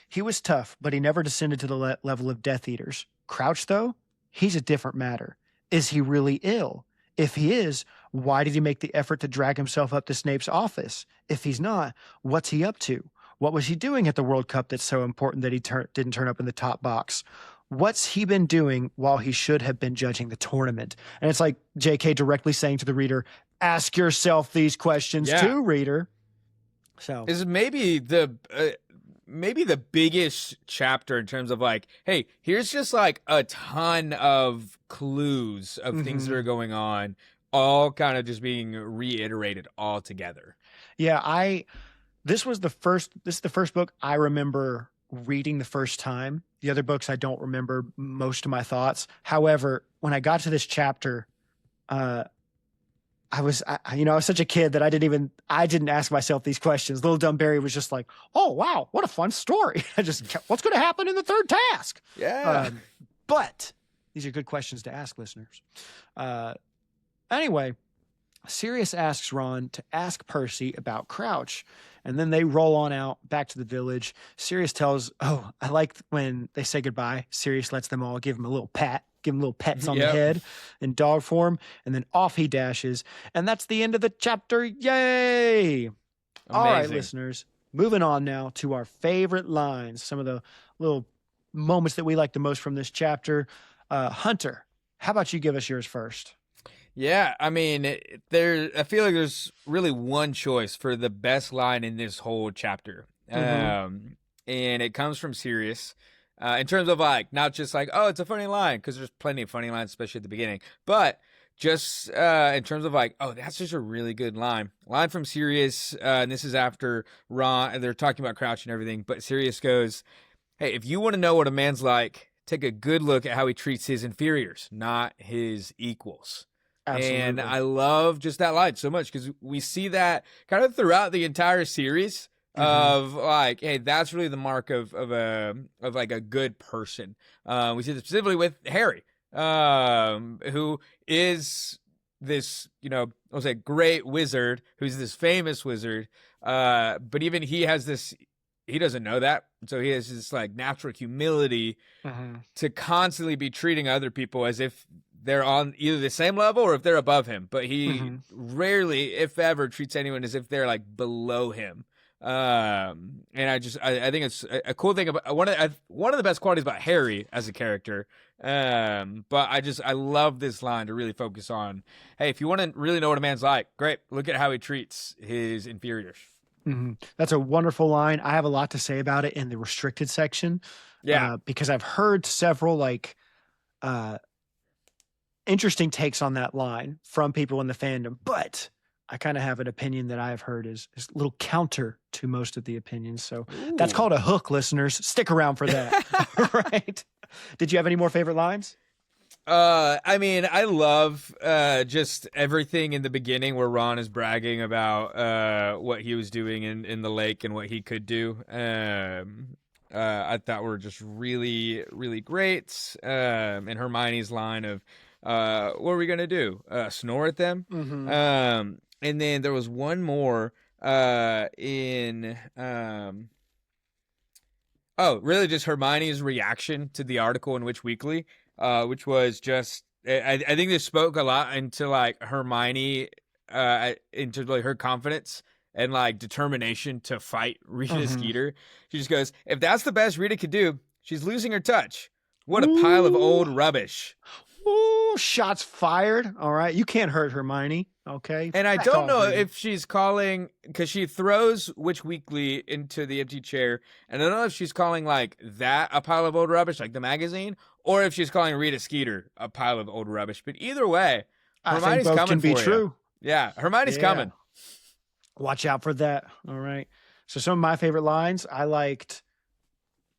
he was tough, but he never descended to the level of Death Eaters. Crouch, though, he's a different matter. Is he really ill? If he is, why did he make the effort to drag himself up to Snape's office? If he's not, what's he up to? What was he doing at the World Cup that's so important that he didn't turn up in the top box? What's he been doing while he should have been judging the tournament? And it's like JK directly saying to the reader, ask yourself these questions too, reader. So this is maybe the biggest chapter in terms of like, hey, here's just like a ton of clues of things that are going on, all kind of just being reiterated all together. Yeah, this is the first book I remember reading the first time. The other books I don't remember most of my thoughts. However, when I got to this chapter, I was such a kid that I didn't ask myself these questions. Little Dumb Barry was just like, oh, wow, what a fun story. What's going to happen in the third task? Yeah. But these are good questions to ask, listeners. Anyway, Sirius asks Ron to ask Percy about Crouch, and then they roll on out back to the village. Sirius tells, I like when they say goodbye. Sirius lets them all give him a little pat. Give him little pets on the head in dog form, and then off he dashes. And that's the end of the chapter. Yay! Amazing. All right, listeners, moving on now to our favorite lines, some of the little moments that we like the most from this chapter. Hunter, how about you give us yours first? Yeah, I mean, I feel like there's really one choice for the best line in this whole chapter. And it comes from Sirius. In terms of like, not just like, oh, it's a funny line, because there's plenty of funny lines, especially at the beginning, but just in terms of like, oh, that's just a really good line. Line from Sirius, and this is after Ron, they're talking about Crouch and everything, but Sirius goes, hey, if you want to know what a man's like, take a good look at how he treats his inferiors, not his equals. Absolutely. And I love just that line so much, because we see that kind of throughout the entire series. Of like, hey, that's really the mark of like a good person. We see this specifically with Harry, who is this, I'll say great wizard, who's this famous wizard. But even he has this, he doesn't know that. So he has this like natural humility to constantly be treating other people as if they're on either the same level or if they're above him. But he rarely, if ever, treats anyone as if they're like below him. And I think it's a cool thing about one of the best qualities about Harry as a character. But I love this line to really focus on, hey, if you want to really know what a man's like, great, look at how he treats his inferiors. That's a wonderful line. I have a lot to say about it in the restricted section. Yeah. Because I've heard several like, interesting takes on that line from people in the fandom, but I kind of have an opinion that I've heard is a little counter to most of the opinions. So that's called a hook, listeners. Stick around for that. Right. Did you have any more favorite lines? I mean, I love just everything in the beginning where Ron is bragging about what he was doing in the lake and what he could do. I thought were just really, really great. And Hermione's line of, what are we going to do? Snore at them? And then there was one more really just Hermione's reaction to the article in Witch Weekly, which was just, I think this spoke a lot into like Hermione, into like her confidence and like determination to fight Rita Skeeter. She just goes, if that's the best Rita could do, she's losing her touch. What a pile of old rubbish. Ooh, shots fired. All right. You can't hurt Hermione. Okay. And I Back don't off, know Regan. if she's calling, because she throws Witch Weekly into the empty chair, and I don't know if she's calling like that a pile of old rubbish, like the magazine, or if she's calling Rita Skeeter a pile of old rubbish. But either way, I think Hermione's both coming can be for you. true. Yeah, Hermione's Yeah. coming. Watch out for that. All right. So some of my favorite lines, I liked.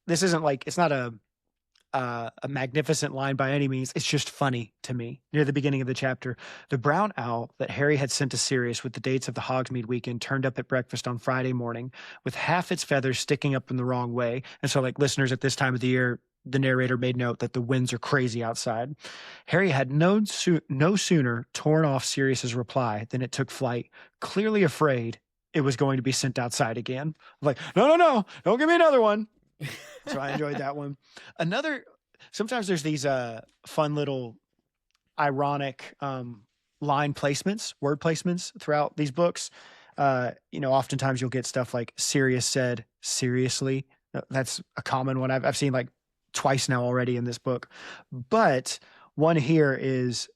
This isn't like, it's not a magnificent line by any means. It's just funny to me. Near the beginning of the chapter, the brown owl that Harry had sent to Sirius with the dates of the Hogsmeade weekend turned up at breakfast on Friday morning with half its feathers sticking up in the wrong way. And so, like, listeners at this time of the year, the narrator made note that the winds are crazy outside. Harry had no sooner torn off Sirius's reply than it took flight, clearly afraid it was going to be sent outside again. Like, no, don't give me another one. So I enjoyed that one. Sometimes there's these fun little ironic line placements, word placements throughout these books. Oftentimes you'll get stuff like Sirius said, seriously. That's a common one I've seen like twice now already in this book. But one here is,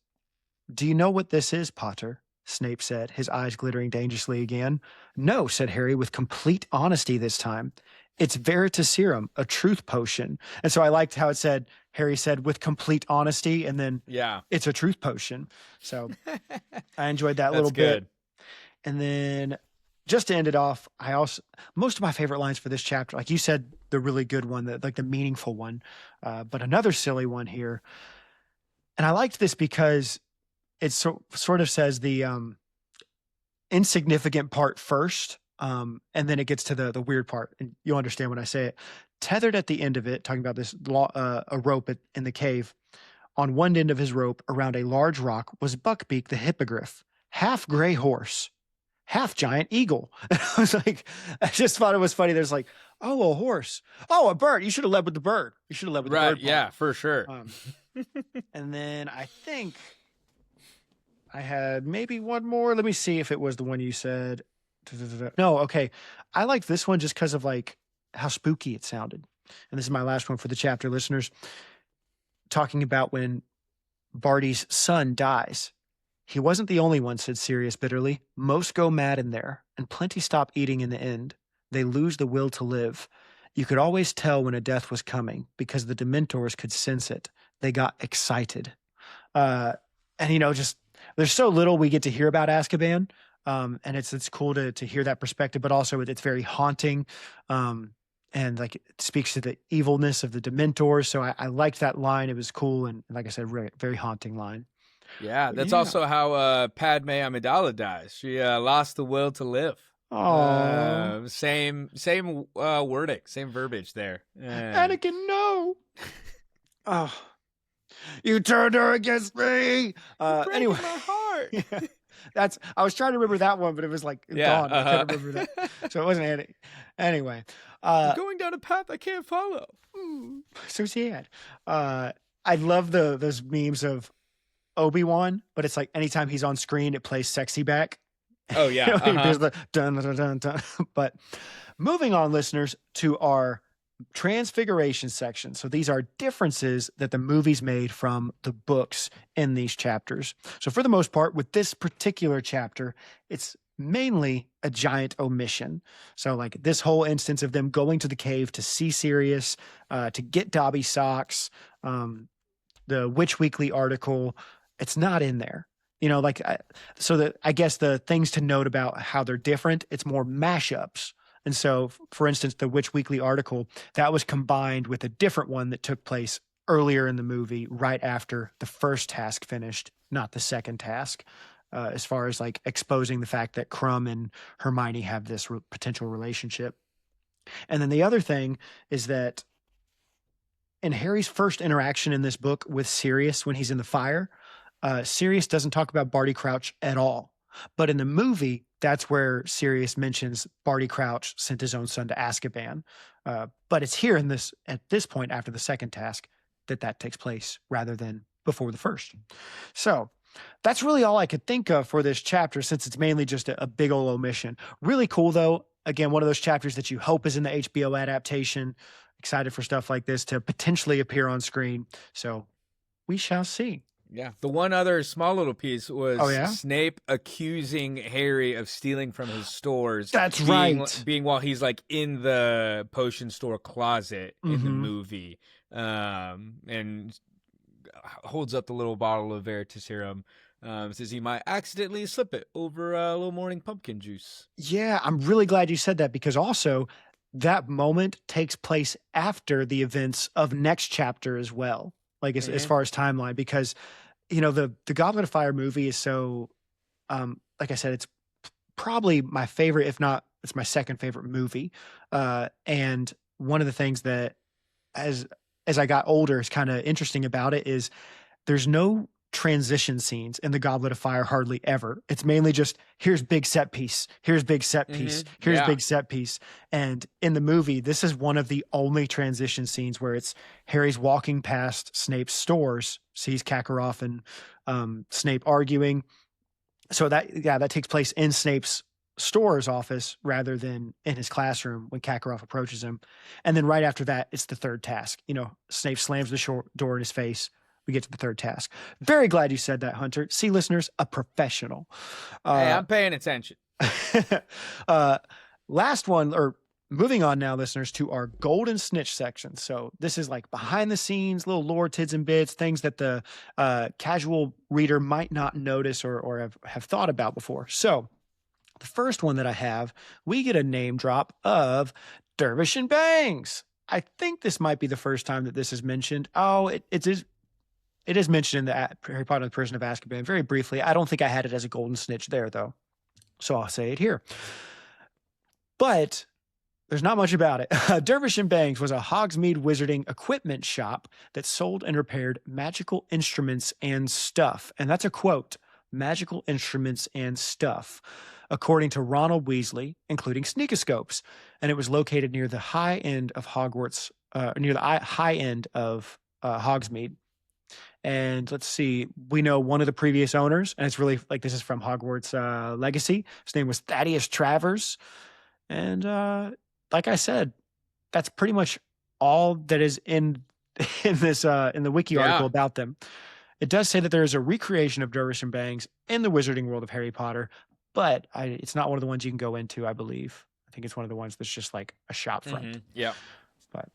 do you know what this is, Potter? Snape said, his eyes glittering dangerously again. No, said Harry with complete honesty this time. It's Veritaserum, a truth potion. And so I liked how it said, Harry said with complete honesty, and then it's a truth potion. So I enjoyed that little bit. And then just to end it off, most of my favorite lines for this chapter, like you said, the really good one, the meaningful one, but another silly one here. And I liked this because it sort of says the insignificant part first. And then it gets to the weird part, and you'll understand when I say it. Tethered at the end of it, talking about this a rope in the cave. On one end of his rope, around a large rock, was Buckbeak the hippogriff, half gray horse, half giant eagle. And I was like, I just thought it was funny. There's like, oh, a horse, oh, a bird. You should have led with the bird. You should have led with the bird. Right? Yeah, for sure. And then I think I had maybe one more. Let me see if it was the one you said. No, okay. I liked this one just because of like how spooky it sounded. And this is my last one for the chapter, listeners. Talking about when Barty's son dies. He wasn't the only one, said Sirius bitterly. Most go mad in there, and plenty stop eating in the end. They lose the will to live. You could always tell when a death was coming because the Dementors could sense it. They got excited. And just there's so little we get to hear about Azkaban. And it's cool to hear that perspective, but also it's very haunting. And like it speaks to the evilness of the Dementors. So I liked that line. It was cool. And like I said, very, very haunting line. Yeah. That's also how Padme Amidala dies. She lost the will to live. Oh, same wording, same verbiage there. Anakin, no. Oh, you turned her against me. Anyway, my heart. Yeah. I was trying to remember that one, but it was like gone. I couldn't remember that. So it wasn't Annie. Anyway. I'm going down a path I can't follow. So sad. I love those memes of Obi-Wan, but it's like anytime he's on screen, it plays sexy back. Oh, yeah. There's the dun, dun, dun, dun. But moving on, listeners, to our Transfiguration section. So these are differences that the movies made from the books in these chapters. So for the most part, with this particular chapter, it's mainly a giant omission. So like this whole instance of them going to the cave to see Sirius, to get Dobby socks, the Witch Weekly article, it's not in there. I guess the things to note about how they're different, it's more mashups. And so, for instance, the Witch Weekly article, that was combined with a different one that took place earlier in the movie, right after the first task finished, not the second task, as far as like exposing the fact that Crumb and Hermione have this potential relationship. And then the other thing is that in Harry's first interaction in this book with Sirius when he's in the fire, Sirius doesn't talk about Barty Crouch at all. But in the movie, that's where Sirius mentions Barty Crouch sent his own son to Azkaban. But it's here at this point after the second task that takes place rather than before the first. So that's really all I could think of for this chapter, since it's mainly just a big old omission. Really cool, though. Again, one of those chapters that you hope is in the HBO adaptation. Excited for stuff like this to potentially appear on screen. So we shall see. Yeah. The one other small little piece was Oh, yeah? Snape accusing Harry of stealing from his stores. That's being, right. Being while he's like in the potion store closet in the Mhm. movie, and holds up the little bottle of Veritaserum. Says he might accidentally slip it over a little morning pumpkin juice. Yeah, I'm really glad you said that because also that moment takes place after the events of next chapter as well. Like as far as timeline, because the Goblet of Fire movie is so like I said, it's probably my favorite, if not it's my second favorite movie. And one of the things that as I got older is kind of interesting about it is there's no transition scenes in the Goblet of Fire hardly ever. It's mainly just here's big set piece, here's big set piece, here's big set piece. And in the movie, this is one of the only transition scenes where it's Harry's walking past Snape's stores, sees Kakarot and Snape arguing. So that takes place in Snape's store's office rather than in his classroom when Kakarot approaches him. And then right after that, it's the third task. Snape slams the door in his face. We get to the third task. Very glad you said that, Hunter. See, listeners, a professional. Hey, I'm paying attention. Last one, or moving on now, listeners, to our golden snitch section. So this is like behind the scenes, little lore, tids and bits, things that the casual reader might not notice or have thought about before. So the first one that I have, we get a name drop of Dervish and Bangs. I think this might be the first time that this is mentioned. Oh, it is mentioned in the Harry Potter and the Prisoner of Azkaban very briefly. I don't think I had it as a golden snitch there, though. So I'll say it here. But there's not much about it. Dervish and Bangs was a Hogsmeade wizarding equipment shop that sold and repaired magical instruments and stuff. And that's a quote, magical instruments and stuff, according to Ronald Weasley, including sneakoscopes. And it was located near the high end of Hogwarts, near the high end of Hogsmeade. And let's see, we know one of the previous owners, and it's really like this is from Hogwarts Legacy. His name was Thaddeus Travers. And like I said, that's pretty much all that is in this in the wiki article about them. It does say that there is a recreation of Dervish and Bangs in the wizarding world of Harry Potter, but it's not one of the ones you can go into, I believe. I think it's one of the ones that's just like a shop front. Yeah. But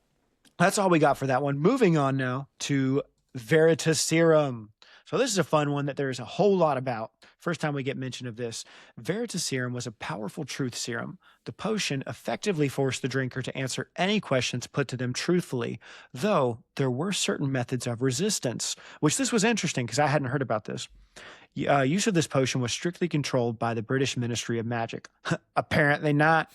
that's all we got for that one. Moving on now to Veritaserum. So this is a fun one that there's a whole lot about. First time we get mention of this. Veritaserum was a powerful truth serum. The potion effectively forced the drinker to answer any questions put to them truthfully, though there were certain methods of resistance, which this was interesting because I hadn't heard about this. Use of this potion was strictly controlled by the British Ministry of Magic. Apparently not.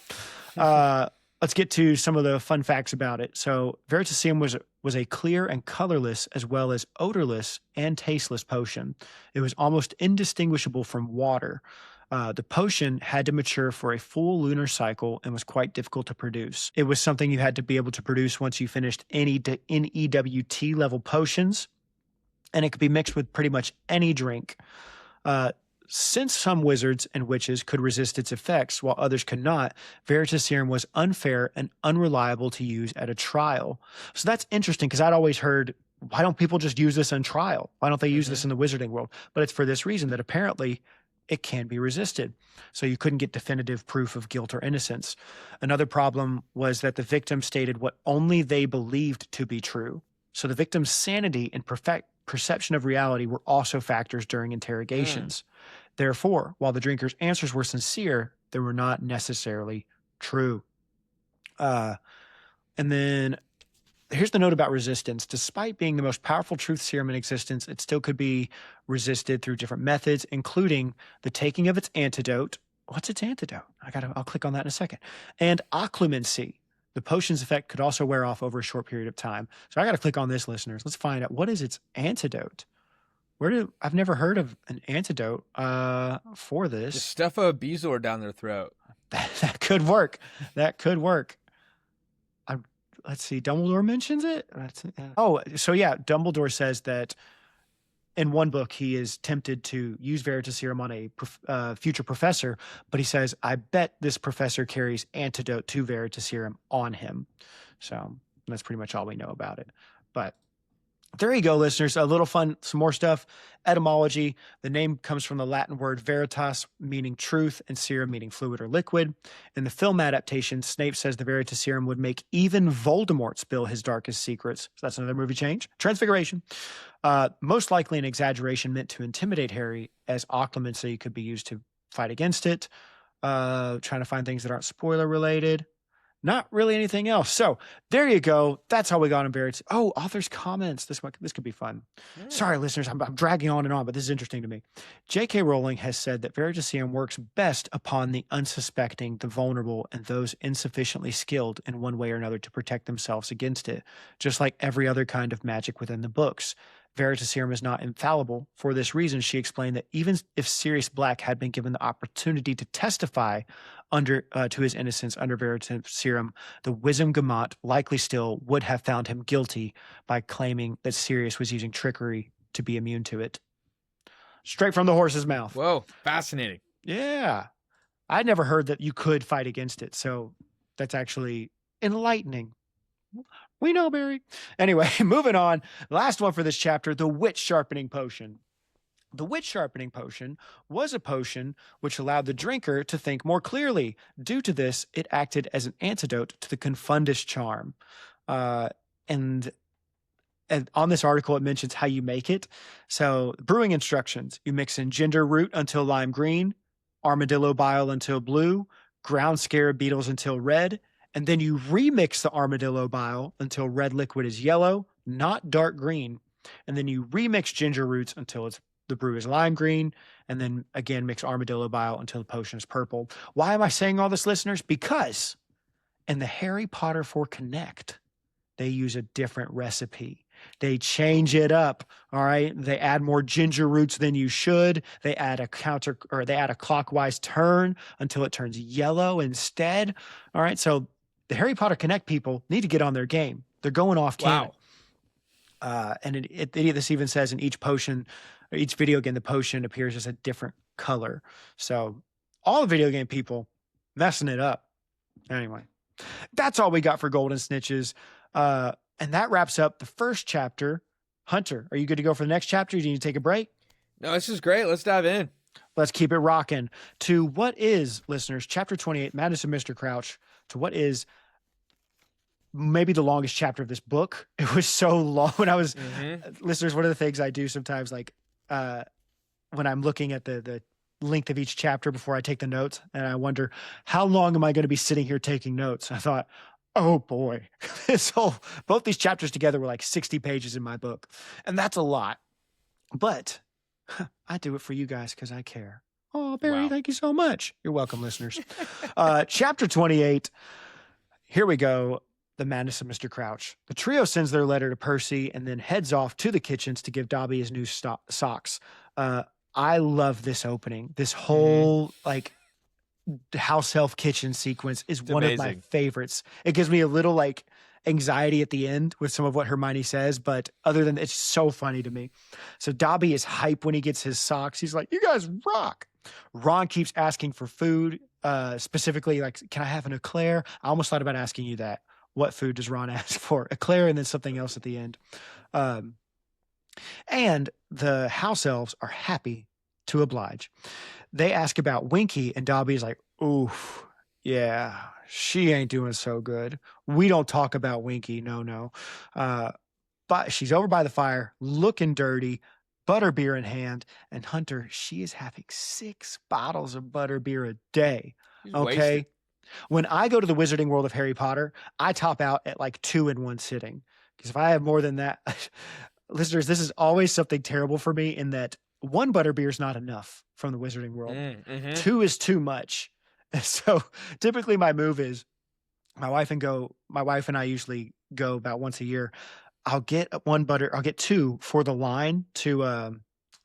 Let's get to some of the fun facts about it. So Veritaserum was a clear and colorless as well as odorless and tasteless potion. It was almost indistinguishable from water. The potion had to mature for a full lunar cycle and was quite difficult to produce. It was something you had to be able to produce once you finished any NEWT level potions, and it could be mixed with pretty much any drink. Since some wizards and witches could resist its effects while others could not, Veritaserum was unfair and unreliable to use at a trial. So that's interesting because I'd always heard, why don't people just use this in trial? Why don't they use this in the wizarding world? But it's for this reason that apparently it can be resisted. So you couldn't get definitive proof of guilt or innocence. Another problem was that the victim stated what only they believed to be true. So the victim's sanity and perception of reality were also factors during interrogations. Therefore, while the drinker's answers were sincere, they were not necessarily true. And then here's the note about resistance. Despite being the most powerful truth serum in existence, it still could be resisted through different methods, including the taking of its antidote. What's its antidote? I'll click on that in a second. And occlumency. The potion's effect could also wear off over a short period of time. So I got to click on this, listeners. Let's find out, what is its antidote? I've never heard of an antidote for this. Just stuff a Bezoar down their throat. That could work. That could work. Let's see. Dumbledore mentions it. Oh, so yeah. Dumbledore says that in one book he is tempted to use Veritaserum on a future professor, but he says, I bet this professor carries antidote to Veritaserum on him. So that's pretty much all we know about it. But there you go, listeners. A little fun, some more stuff. Etymology. The name comes from the Latin word veritas, meaning truth, and serum, meaning fluid or liquid. In the film adaptation, Snape says the Veritaserum would make even Voldemort spill his darkest secrets. So that's another movie change. Transfiguration. Most likely an exaggeration meant to intimidate Harry as occlumency could be used to fight against it. Trying to find things that aren't spoiler related. Not really anything else. So there you go. That's how we got in Barrett's. Oh, author's comments. This could be fun. Sorry, listeners. I'm dragging on and on, but this is interesting to me. J.K. Rowling has said that Veritaserum works best upon the unsuspecting, the vulnerable, and those insufficiently skilled in one way or another to protect themselves against it, just like every other kind of magic within the books. Veritaserum is not infallible. For this reason, she explained that even if Sirius Black had been given the opportunity to testify to his innocence under Veritaserum, the Wizengamot likely still would have found him guilty by claiming that Sirius was using trickery to be immune to it. Straight from the horse's mouth. Whoa, fascinating. Yeah. I'd never heard that you could fight against it, so that's actually enlightening. We know, Barry. Anyway, moving on. Last one for this chapter, the Wit Sharpening Potion. The Wit Sharpening Potion was a potion which allowed the drinker to think more clearly. Due to this, it acted as an antidote to the Confundus charm. And on this article, it mentions how you make it. So, brewing instructions. You mix in ginger root until lime green, armadillo bile until blue, ground scarab beetles until red, and then you remix the armadillo bile until red liquid is yellow, not dark green. And then you remix ginger roots until the brew is lime green, and then again mix armadillo bile until the potion is purple. Why am I saying all this, listeners? Because in the Harry Potter 4 Connect, they use a different recipe. They change it up, all right? They add more ginger roots than you should. They add a clockwise turn until it turns yellow instead. All right, so the Harry Potter Connect people need to get on their game. They're going off canon. Wow. And this even says in each potion, or each video game, the potion appears as a different color. So all the video game people messing it up. Anyway, that's all we got for Golden Snitches. And that wraps up the first chapter. Hunter, are you good to go for the next chapter? Do you need to take a break? No, this is great. Let's dive in. Let's keep it rocking to what is, listeners, chapter 28, Madness of Mr. Crouch, to what is maybe the longest chapter of this book. It was so long when I was, listeners, one of the things I do sometimes, like when I'm looking at the length of each chapter before I take the notes, and I wonder, how long am I going to be sitting here taking notes? I thought, oh boy, both these chapters together were like 60 pages in my book. And that's a lot. But I do it for you guys because I care. Oh, Barry, Thank you so much. You're welcome, listeners. Chapter 28. Here we go. The Madness of Mr. Crouch. The trio sends their letter to Percy and then heads off to the kitchens to give Dobby his new socks. I love this opening. This whole house elf kitchen sequence is one of my favorites. It gives me a little anxiety at the end with some of what Hermione says, but other than it's so funny to me. So Dobby is hype when he gets his socks. He's like, "You guys rock." Ron keeps asking for food, specifically "Can I have an eclair?" I almost thought about asking you that. What food does Ron ask for? Eclair and then something else at the end. And the house elves are happy to oblige. They ask about Winky, and Dobby's like, "Oof, yeah, she ain't doing so good. We don't talk about Winky, no. But she's over by the fire, looking dirty, butterbeer in hand, and Hunter, she is having 6 bottles of butterbeer a day. Okay? Wasted. When I go to the Wizarding World of Harry Potter, I top out at 2 in one sitting. Because if I have more than that, listeners, this is always something terrible for me in that 1 butterbeer is not enough from the Wizarding World. 2 is too much. So typically my move is my wife and I usually go about once a year. I'll get 2 for the line to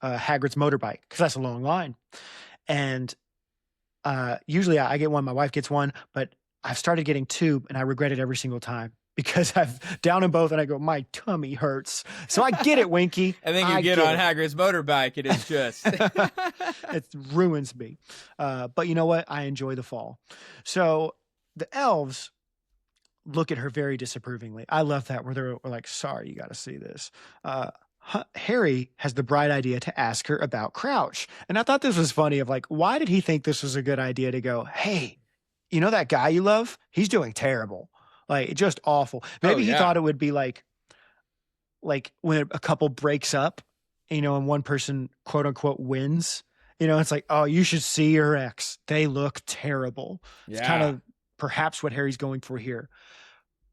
Hagrid's motorbike because that's a long line. And usually I get 1, my wife gets 1, but I've started getting 2 and I regret it every single time because I've down them both and I go, my tummy hurts. So I get it, Winky. And then you get on Hagrid's motorbike. It is just. It ruins me. But you know what? I enjoy the fall. So the elves, look at her very disapprovingly. I love that where they're like, sorry, you got to see this. Harry has the bright idea to ask her about Crouch. And I thought this was funny of like, why did he think this was a good idea to go, hey, you know that guy you love? He's doing terrible. Like, just awful. Maybe he thought it would be like when a couple breaks up, you know, and one person, quote unquote, wins. You know, it's like, oh, you should see your ex. They look terrible. Yeah. It's kind of perhaps what Harry's going for here.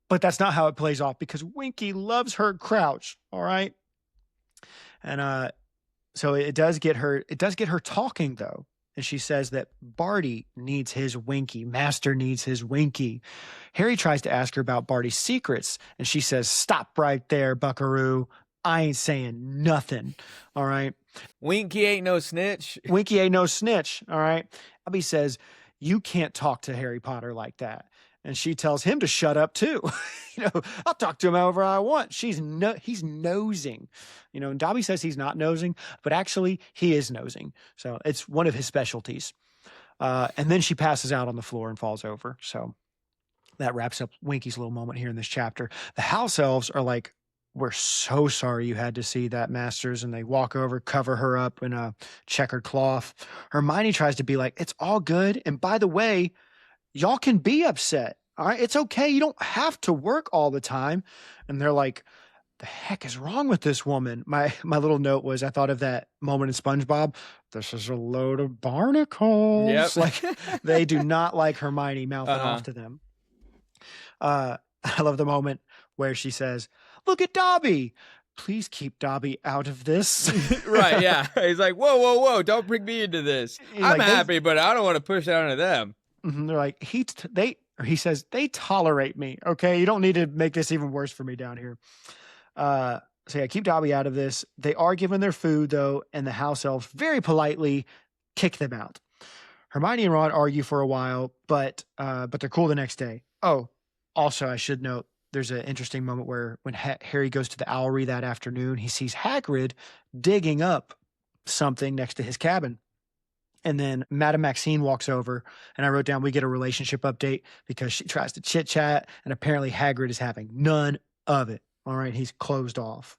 But that's not how it plays off because Winky loves her Crouch. All right. And so it does get her talking though. And she says that Barty needs his Winky. Master needs his Winky. Harry tries to ask her about Barty's secrets. And she says, stop right there, buckaroo. I ain't saying nothing. All right. Winky ain't no snitch. Winky ain't no snitch. All right. Dobby says, you can't talk to Harry Potter like that. And she tells him to shut up too. You know, I'll talk to him however I want. He's nosing. You know, and Dobby says he's not nosing, but actually he is nosing. So it's one of his specialties. And then she passes out on the floor and falls over. So that wraps up Winky's little moment here in this chapter. The house elves are like, we're so sorry you had to see that, Masters. And they walk over, cover her up in a checkered cloth. Hermione tries to be like, it's all good. And by the way, y'all can be upset. All right. It's okay. You don't have to work all the time. And they're like, the heck is wrong with this woman? My little note was, I thought of that moment in SpongeBob. This is a load of barnacles. Yep. Like they do not like Hermione mouthing off to them. I love the moment where she says, look at Dobby. Please keep Dobby out of this. Right. Yeah. He's like, whoa. Don't bring me into this. I'm like, happy, but I don't want to push it onto them. They're like, he says, they tolerate me. Okay. You don't need to make this even worse for me down here. So yeah, keep Dobby out of this. They are given their food though. And the house elves very politely kick them out. Hermione and Ron argue for a while, but they're cool the next day. Oh, also I should note, there's an interesting moment where when Harry goes to the owlery that afternoon, he sees Hagrid digging up something next to his cabin. And then Madame Maxine walks over, and I wrote down, we get a relationship update because she tries to chit chat, and apparently Hagrid is having none of it. All right, he's closed off.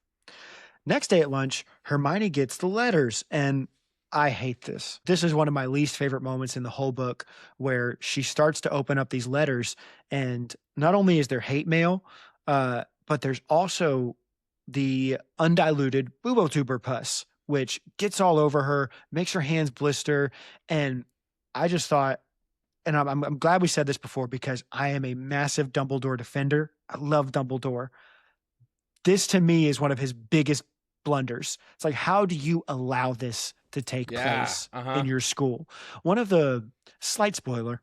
Next day at lunch, Hermione gets the letters, and I hate this. This is one of my least favorite moments in the whole book where she starts to open up these letters, and not only is there hate mail, but there's also the undiluted boobotuber pus, which gets all over her, makes her hands blister. And I just thought, and I'm glad we said this before because I am a massive Dumbledore defender. I love Dumbledore. This to me is one of his biggest blunders. It's like, how do you allow this to take place in your school? One of the, slight spoiler,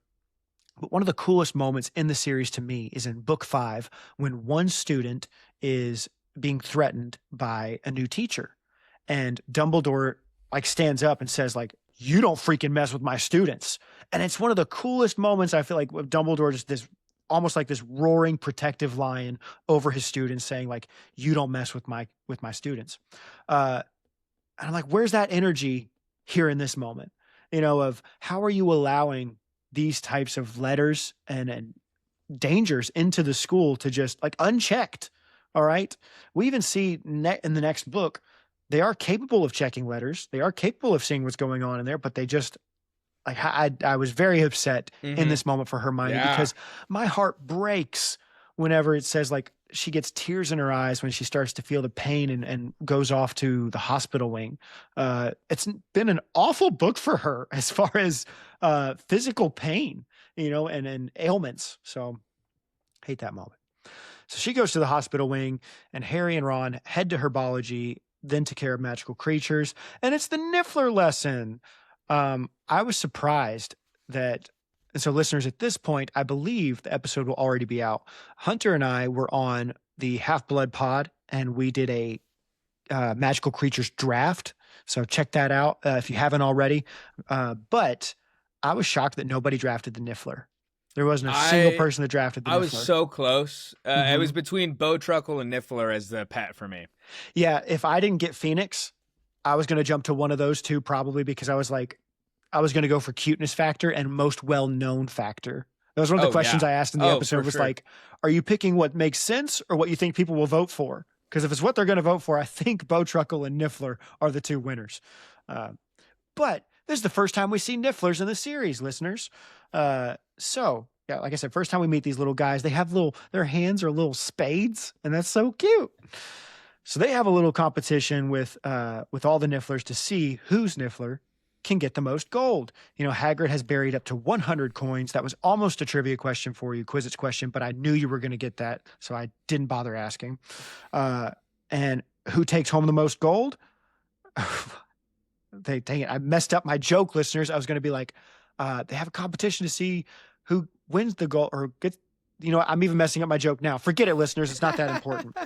but one of the coolest moments in the series to me is in book 5 when one student is being threatened by a new teacher. And Dumbledore like stands up and says like, you don't freaking mess with my students. And it's one of the coolest moments I feel like with Dumbledore, just this almost like this roaring protective lion over his students saying like, you don't mess with my students. And I'm like, where's that energy here in this moment? You know, of how are you allowing these types of letters and dangers into the school to just like unchecked? All right. We even see in the next book, they are capable of checking letters. They are capable of seeing what's going on in there, but they just like, I was very upset in this moment for Hermione because my heart breaks whenever it says like she gets tears in her eyes when she starts to feel the pain and goes off to the hospital wing. It's been an awful book for her as far as physical pain, you know, and ailments. So hate that moment. So she goes to the hospital wing and Harry and Ron head to herbology, then to care of magical creatures. And it's the Niffler lesson. I was surprised that, and so listeners, at this point, I believe the episode will already be out. Hunter and I were on the Half-Blood pod, and we did a magical creatures draft. So check that out if you haven't already. But I was shocked that nobody drafted the Niffler. There wasn't a single person that drafted the Niffler. I was so close. It was between Bowtruckle and Niffler as the pet for me. Yeah, if I didn't get Phoenix, I was going to jump to one of those two probably because I was like, I was going to go for cuteness factor and most well-known factor. That was one of the Oh, questions yeah. I asked in the Oh, episode for was sure. like, are you picking what makes sense or what you think people will vote for? Because if it's what they're going to vote for, I think Bowtruckle and Niffler are the two winners. But this is the first time we see Nifflers in the series, listeners. So, yeah, like I said, first time we meet these little guys, they have their hands are little spades, and that's so cute. So they have a little competition with all the Nifflers to see whose Niffler can get the most gold. You know, Hagrid has buried up to 100 coins. That was almost a trivia question for you, Quizzitch question, but I knew you were going to get that, so I didn't bother asking. And who takes home the most gold? Dang it, I messed up my joke, listeners. I was going to be like, they have a competition to see who wins the gold or gets, you know, I'm even messing up my joke now. Forget it, listeners. It's not that important.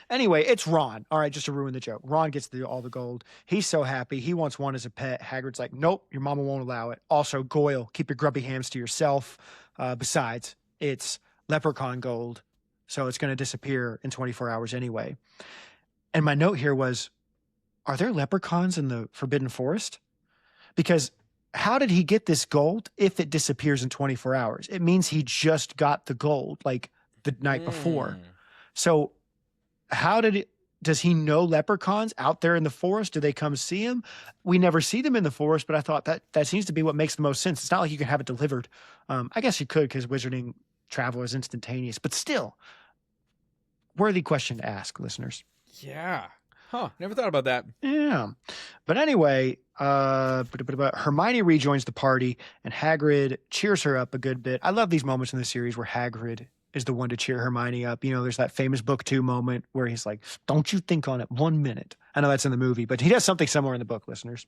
Anyway, it's Ron. All right, just to ruin the joke. Ron gets all the gold. He's so happy. He wants one as a pet. Hagrid's like, nope, your mama won't allow it. Also, Goyle, keep your grubby hams to yourself. Besides, it's leprechaun gold, so it's going to disappear in 24 hours anyway. And my note here was, are there leprechauns in the Forbidden Forest? Because how did he get this gold if it disappears in 24 hours? It means he just got the gold like the night before. So does he know leprechauns out there in the forest? Do they come see him? We never see them in the forest, but I thought that seems to be what makes the most sense. It's not like you can have it delivered. I guess you could because wizarding travel is instantaneous, but still, worthy question to ask, listeners. Yeah. Huh. Never thought about that. Yeah. But anyway, Hermione rejoins the party and Hagrid cheers her up a good bit. I love these moments in the series where Hagrid is the one to cheer Hermione up. You know, there's that famous book 2 moment where he's like, don't you think on it 1 minute. I know that's in the movie, but he does something similar in the book, listeners.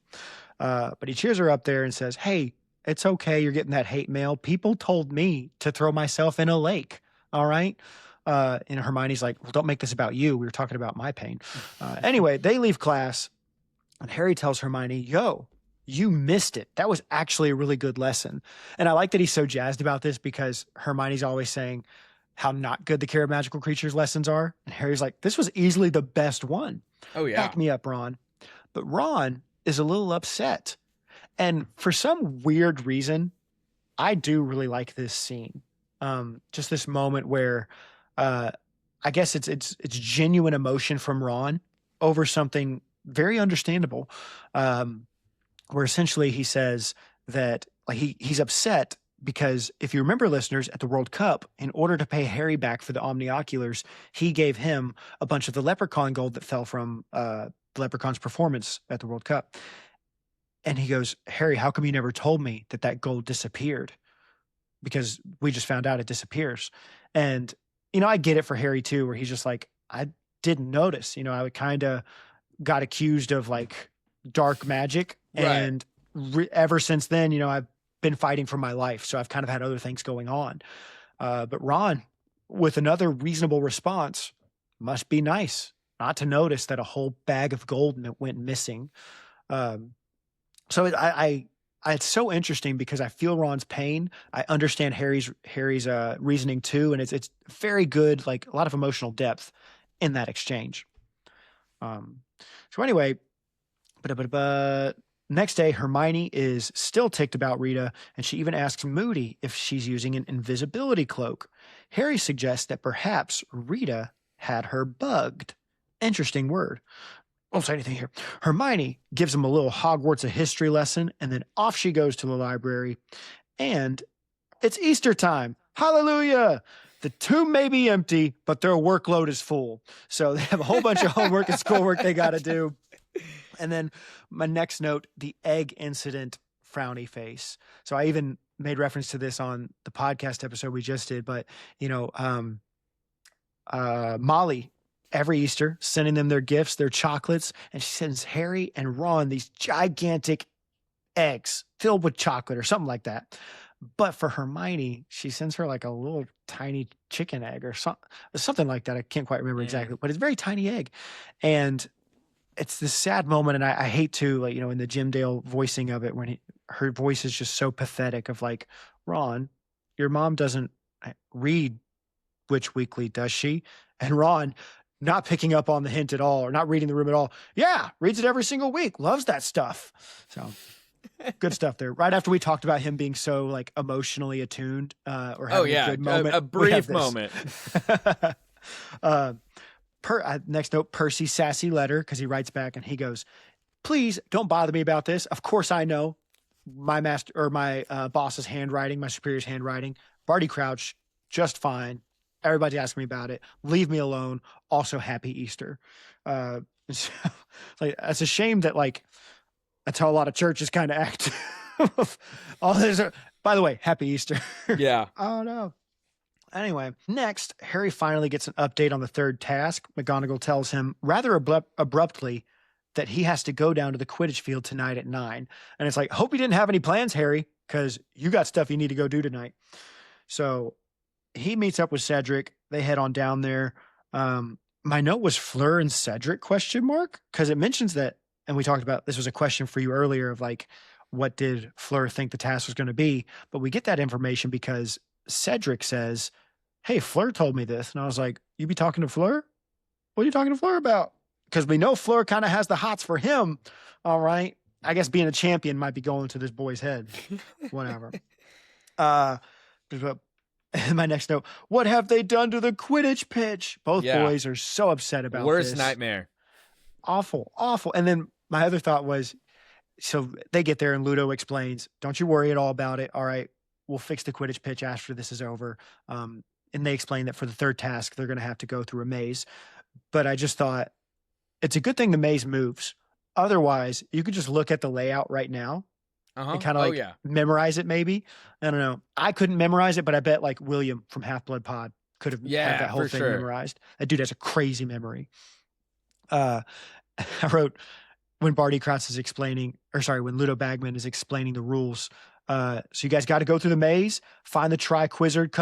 But he cheers her up there and says, hey, it's okay. You're getting that hate mail. People told me to throw myself in a lake. All right. And Hermione's like, well, don't make this about you. We were talking about my pain. Anyway, they leave class and Harry tells Hermione, yo, you missed it. That was actually a really good lesson. And I like that he's so jazzed about this because Hermione's always saying how not good the care of magical creatures lessons are. And Harry's like, this was easily the best one. Oh, yeah. Back me up, Ron. But Ron is a little upset. And for some weird reason, I do really like this scene. Just this moment where I guess it's genuine emotion from Ron over something very understandable. Where essentially he says that like he's upset because if you remember, listeners, at the World Cup, in order to pay Harry back for the Omnioculars, he gave him a bunch of the leprechaun gold that fell from the leprechaun's performance at the World Cup. And he goes, Harry, how come you never told me that gold disappeared? Because we just found out it disappears. And, you know, I get it for Harry too, where he's just like, I didn't notice. You know, I kind of got accused of like dark magic. Right. And ever since then, you know, I've been fighting for my life. So I've kind of had other things going on. But Ron, with another reasonable response, must be nice not to notice that a whole bag of gold went missing. So it's so interesting because I feel Ron's pain. I understand Harry's reasoning too. And it's very good, like a lot of emotional depth in that exchange. So anyway, next day, Hermione is still ticked about Rita, and she even asks Moody if she's using an invisibility cloak. Harry suggests that perhaps Rita had her bugged. Interesting word. Won't say anything here. Hermione gives him a little Hogwarts history lesson, and then off she goes to the library. And it's Easter time. Hallelujah! The tomb may be empty, but their workload is full. So they have a whole bunch of homework and schoolwork they got to do. And then my next note, the egg incident, frowny face. So I even made reference to this on the podcast episode we just did, but you know, Molly, every Easter, sending them their gifts, their chocolates, and she sends Harry and Ron these gigantic eggs filled with chocolate or something like that. But for Hermione, she sends her like a little tiny chicken egg or something like that. I can't quite remember exactly, but it's a very tiny egg. And it's this sad moment, and I hate to, like, you know, in the Jim Dale voicing of it, when her voice is just so pathetic of like, Ron, your mom doesn't read Witch Weekly, does she? And Ron, not picking up on the hint at all, or not reading the room at all. Yeah, reads it every single week. Loves that stuff. So Good stuff there. Right after we talked about him being so like emotionally attuned or having a good moment. A we have brief this. moment. Next note, Percy's sassy letter, because he writes back and he goes, please don't bother me about this. Of course I know my master or my boss's handwriting, my superior's handwriting. Barty Crouch, just fine. Everybody's asking me about it. Leave me alone. Also, happy Easter. So, like, it's a shame that like that's how a lot of churches kind of act. All this. By the way, happy Easter. Yeah. Oh no. Anyway, next, Harry finally gets an update on the third task. McGonagall tells him rather abruptly that he has to go down to the Quidditch field tonight at 9. And it's like, hope you didn't have any plans, Harry, because you got stuff you need to go do tonight. So he meets up with Cedric. They head on down there. My note was Fleur and Cedric ? Because it mentions that, and we talked about, this was a question for you earlier of like, what did Fleur think the task was going to be? But we get that information because Cedric says, hey, Fleur told me this. And I was like, you be talking to Fleur? What are you talking to Fleur about? Because we know Fleur kind of has the hots for him. All right. I guess being a champion might be going to this boy's head. Whatever. My next note, what have they done to the Quidditch pitch? Both boys are so upset about Worst this. nightmare. Awful. And then my other thought was, so they get there and Ludo explains, don't you worry at all about it. All right, we'll fix the Quidditch pitch after this is over. And they explain that for the third task, they're going to have to go through a maze. But I just thought, it's a good thing the maze moves. Otherwise, you could just look at the layout right now and kind of memorize it maybe. I don't know. I couldn't memorize it, but I bet like William from Half-Blood Pod could have had that whole thing memorized. That dude has a crazy memory. I wrote when Barty Crouch is explaining, when Ludo Bagman is explaining the rules. So you guys got to go through the maze, find the TriQwizard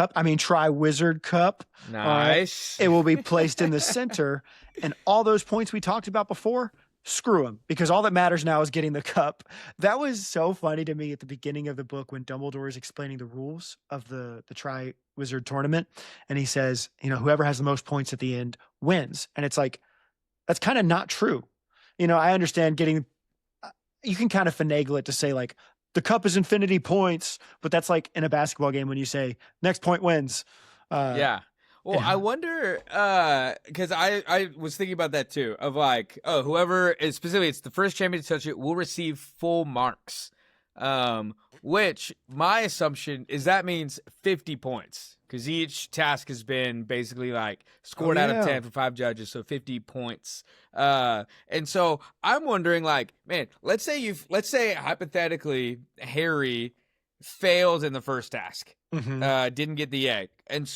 Cup. Nice. It will be placed in the center, and all those points we talked about before, screw them, because all that matters now is getting the cup. That was so funny to me at the beginning of the book when Dumbledore is explaining the rules of the TriQwizard Tournament, and he says, whoever has the most points at the end wins. And it's like, that's kind of not true. I understand you can kind of finagle it to say like, the cup is infinity points, but that's like in a basketball game when you say next point wins. Well, I wonder, because I was thinking about that too, of like, whoever is specifically, it's the first champion to touch it will receive full marks, which my assumption is that means 50 points, because each task has been basically like scored out of 10 for 5 judges, so 50 points. And so I'm wondering, like, man, let's say hypothetically Harry failed in the first task, didn't get the egg, and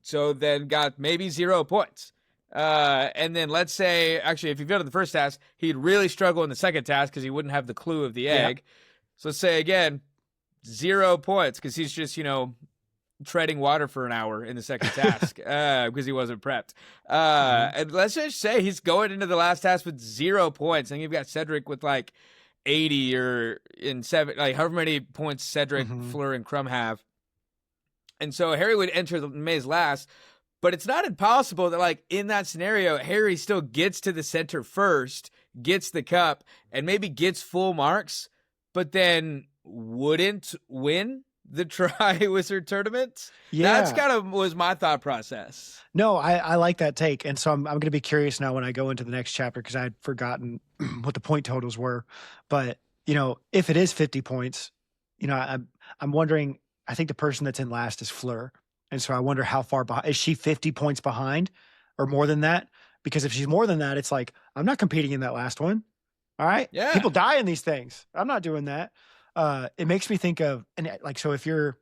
so then got maybe 0 points. And then let's say, actually, if he failed in the first task, he'd really struggle in the second task because he wouldn't have the clue of the egg. So let's say again, 0 points because he's just, treading water for an hour in the second task because he wasn't prepped. And let's just say he's going into the last task with 0 points. And you've got Cedric with like 80 or in 7, like however many points Cedric, Fleur, and Crumb have. And so Harry would enter the maze last, but it's not impossible that, like, in that scenario, Harry still gets to the center first, gets the cup, and maybe gets full marks, but then wouldn't win the TriQwizard Tournament. That's kind of was my thought process. No, I like that take. And so I'm going to be curious now when I go into the next chapter, because I had forgotten what the point totals were. But, if it is 50 points, I'm wondering, I think the person that's in last is Fleur. And so I wonder how far behind. Is she 50 points behind or more than that? Because if she's more than that, it's like, I'm not competing in that last one. All right? Yeah. People die in these things. I'm not doing that. It makes me think of, and like, so if you're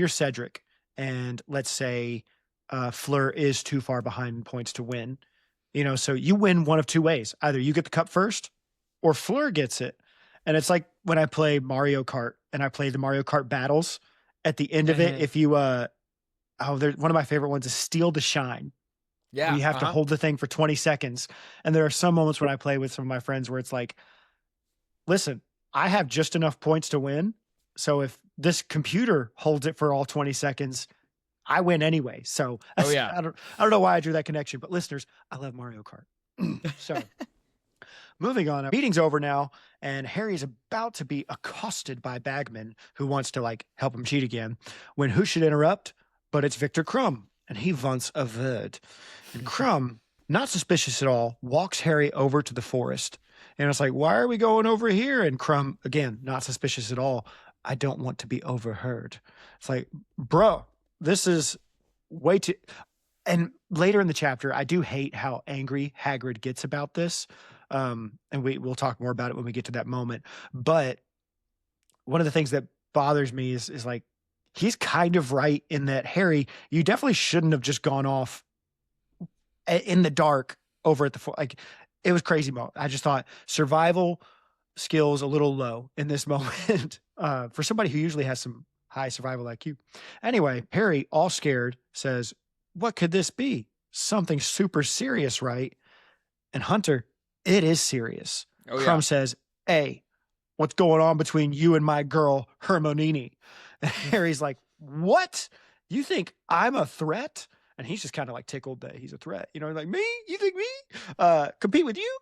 Cedric and let's say Fleur is too far behind in points to win, so you win one of two ways. Either you get the cup first or Fleur gets it. And it's like when I play Mario Kart and I play the Mario Kart battles. At the end of it, if you, one of my favorite ones is Steal the Shine. Yeah. You have to hold the thing for 20 seconds. And there are some moments when I play with some of my friends where it's like, listen, I have just enough points to win. So if this computer holds it for all 20 seconds, I win anyway. So I don't know why I drew that connection, but listeners, I love Mario Kart. So, moving on. Meeting's over now, and Harry's about to be accosted by Bagman, who wants to like help him cheat again, when who should interrupt? But it's Victor Crumb, and he wants a word. And Crumb, not suspicious at all, walks Harry over to the forest. And it's like, why are we going over here? And Crumb, again, not suspicious at all. I don't want to be overheard. It's like, bro, this is way too... And later in the chapter, I do hate how angry Hagrid gets about this. And we'll talk more about it when we get to that moment. But one of the things that bothers me is like, he's kind of right in that, Harry, you definitely shouldn't have just gone off in the dark over at the like, it was crazy moment. I just thought survival skills a little low in this moment for somebody who usually has some high survival IQ. Anyway, Harry, all scared, says, what could this be? Something super serious, right? And Hunter, it is serious. Oh, Crumb yeah. says, hey, what's going on between you and my girl, Hermionie? And Harry's like, what? You think I'm a threat? And he's just kind of like tickled that he's a threat. You know, like, me? You think me? Compete with you?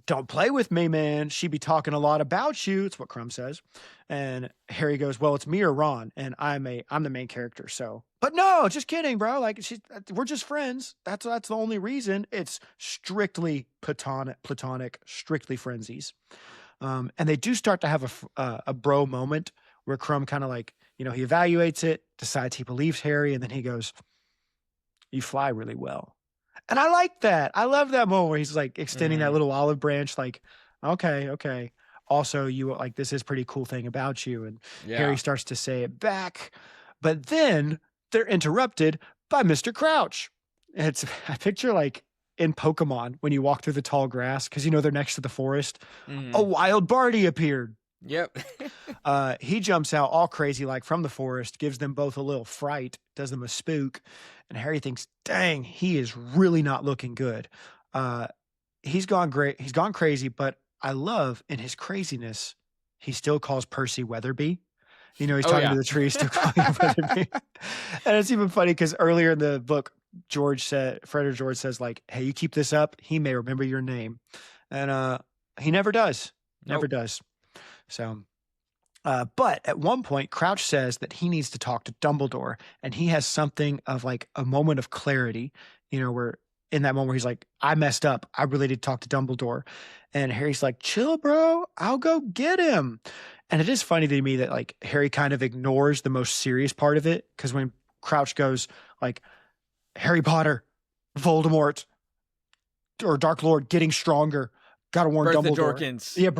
Don't play with me, man. She be talking a lot about you. It's what Crumb says. And Harry goes, well, it's me or Ron, and I'm the main character. So, but no, just kidding, bro. Like, we're just friends. That's the only reason. It's strictly platonic, strictly frenzies. And they do start to have a bro moment where Crumb kind of like, you know, he evaluates it, decides he believes Harry, and then he goes, you fly really well. And I like that. I love that moment where he's like extending that little olive branch, like, okay. Also, you like, this is a pretty cool thing about you. And Harry starts to say it back, but then they're interrupted by Mr. Crouch. I picture like in Pokemon when you walk through the tall grass, because you know they're next to the forest, a wild Barty appeared. Yep. He jumps out all crazy like from the forest, gives them both a little fright, does them a spook, and Harry thinks, dang, he is really not looking good. He's gone great. He's gone crazy, but I love in his craziness, he still calls Percy Weatherby. You know, he's talking to the tree, still calling him Weatherby. And it's even funny because earlier in the book, Fred or George says like, hey, you keep this up, he may remember your name. And he never does. Never does. So, but at one point, Crouch says that he needs to talk to Dumbledore, and he has something of like a moment of clarity, you know, where in that moment where he's like, I messed up. I really did talk to Dumbledore. And Harry's like, chill, bro. I'll go get him. And it is funny to me that like Harry kind of ignores the most serious part of it. Cause when Crouch goes like, Harry Potter, Voldemort, or Dark Lord getting stronger. Gotta warn Dumbledore. Jorkins. Yeah,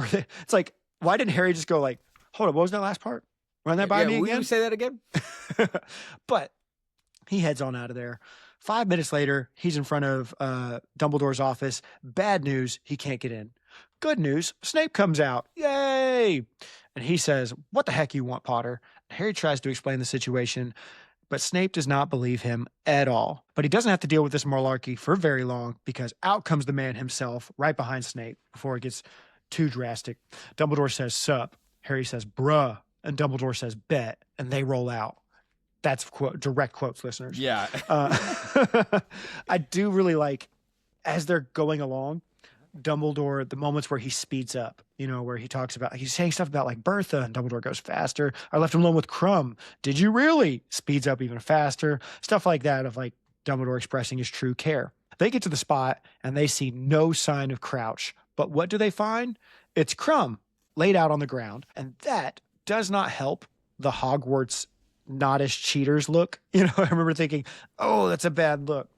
it's like, why didn't Harry just go like, hold on, what was that last part? Run that by me again? Will you say that again? But he heads on out of there. 5 minutes later, he's in front of Dumbledore's office. Bad news, he can't get in. Good news, Snape comes out. Yay! And he says, what the heck you want, Potter? And Harry tries to explain the situation, but Snape does not believe him at all. But he doesn't have to deal with this malarkey for very long, because out comes the man himself right behind Snape before it gets too drastic. Dumbledore says, sup. Harry says, bruh. And Dumbledore says, bet. And they roll out. That's direct quotes, listeners. Yeah. I do really like, as they're going along, Dumbledore, the moments where he speeds up, you know, where he talks about, he's saying stuff about like Bertha, and Dumbledore goes faster. I left him alone with Crumb. Did you really? Speeds up even faster. Stuff like that of like Dumbledore expressing his true care. They get to the spot and they see no sign of Crouch. But what do they find? It's Crumb laid out on the ground. And that does not help the Hogwarts not as cheaters look. You know, I remember thinking, oh, that's a bad look.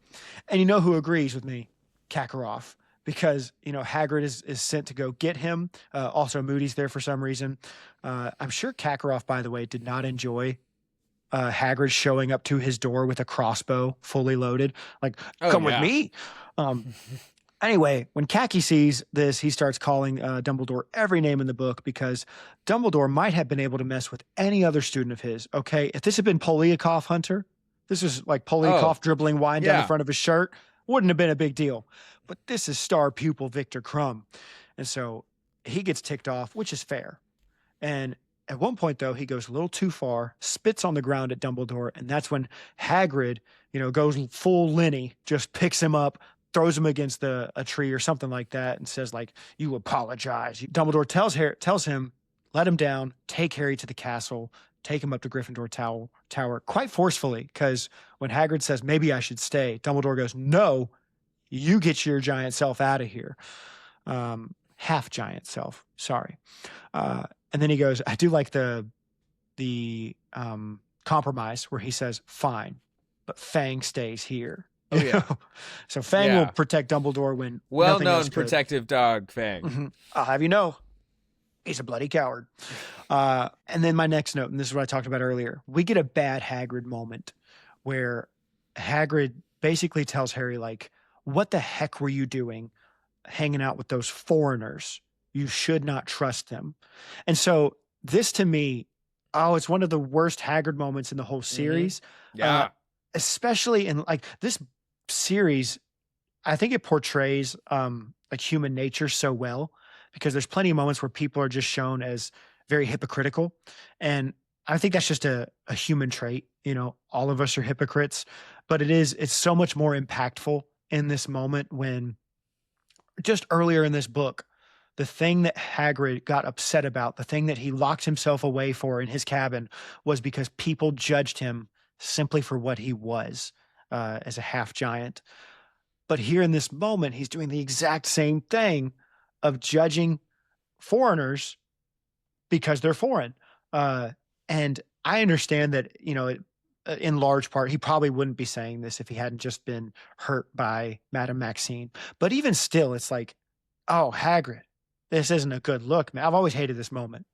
And you know who agrees with me? Kakarot. Because, you know, Hagrid is sent to go get him. Also, Moody's there for some reason. I'm sure Kakarot, by the way, did not enjoy Hagrid showing up to his door with a crossbow fully loaded. Like, come with me. Anyway, when Khaki sees this, he starts calling Dumbledore every name in the book, because Dumbledore might have been able to mess with any other student of his. Okay, if this had been Poliakoff, Hunter, this is like Poliakoff dribbling wine down the front of his shirt, wouldn't have been a big deal. But this is star pupil Victor Crumb. And so he gets ticked off, which is fair. And at one point, though, he goes a little too far, spits on the ground at Dumbledore, and that's when Hagrid, you know, goes full Lenny, just picks him up, throws him against a tree or something like that and says, like, you apologize. Dumbledore tells him, let him down, take Harry to the castle, take him up to Gryffindor Tower quite forcefully, because when Hagrid says, maybe I should stay, Dumbledore goes, no, you get your giant self out of here. Half giant self, sorry. And then he goes, I do like the compromise where he says, fine, but Fang stays here. Oh, yeah. So Fang will protect Dumbledore when well-known protective dog Fang. Mm-hmm. I'll have you know, he's a bloody coward. And then my next note, and this is what I talked about earlier, we get a bad Hagrid moment where Hagrid basically tells Harry, like, what the heck were you doing hanging out with those foreigners? You should not trust them. And so this to me, it's one of the worst Hagrid moments in the whole series. Yeah. Especially in like this series, I think it portrays like human nature so well, because there's plenty of moments where people are just shown as very hypocritical. And I think that's just a human trait. You know, all of us are hypocrites, but it's so much more impactful in this moment when just earlier in this book, the thing that Hagrid got upset about, the thing that he locked himself away for in his cabin, was because people judged him simply for what he was as a half giant. But here in this moment, he's doing the exact same thing of judging foreigners because they're foreign. And I understand that, you know, in large part, he probably wouldn't be saying this if he hadn't just been hurt by Madame Maxine. But even still, it's like, oh, Hagrid, this isn't a good look, man. I've always hated this moment.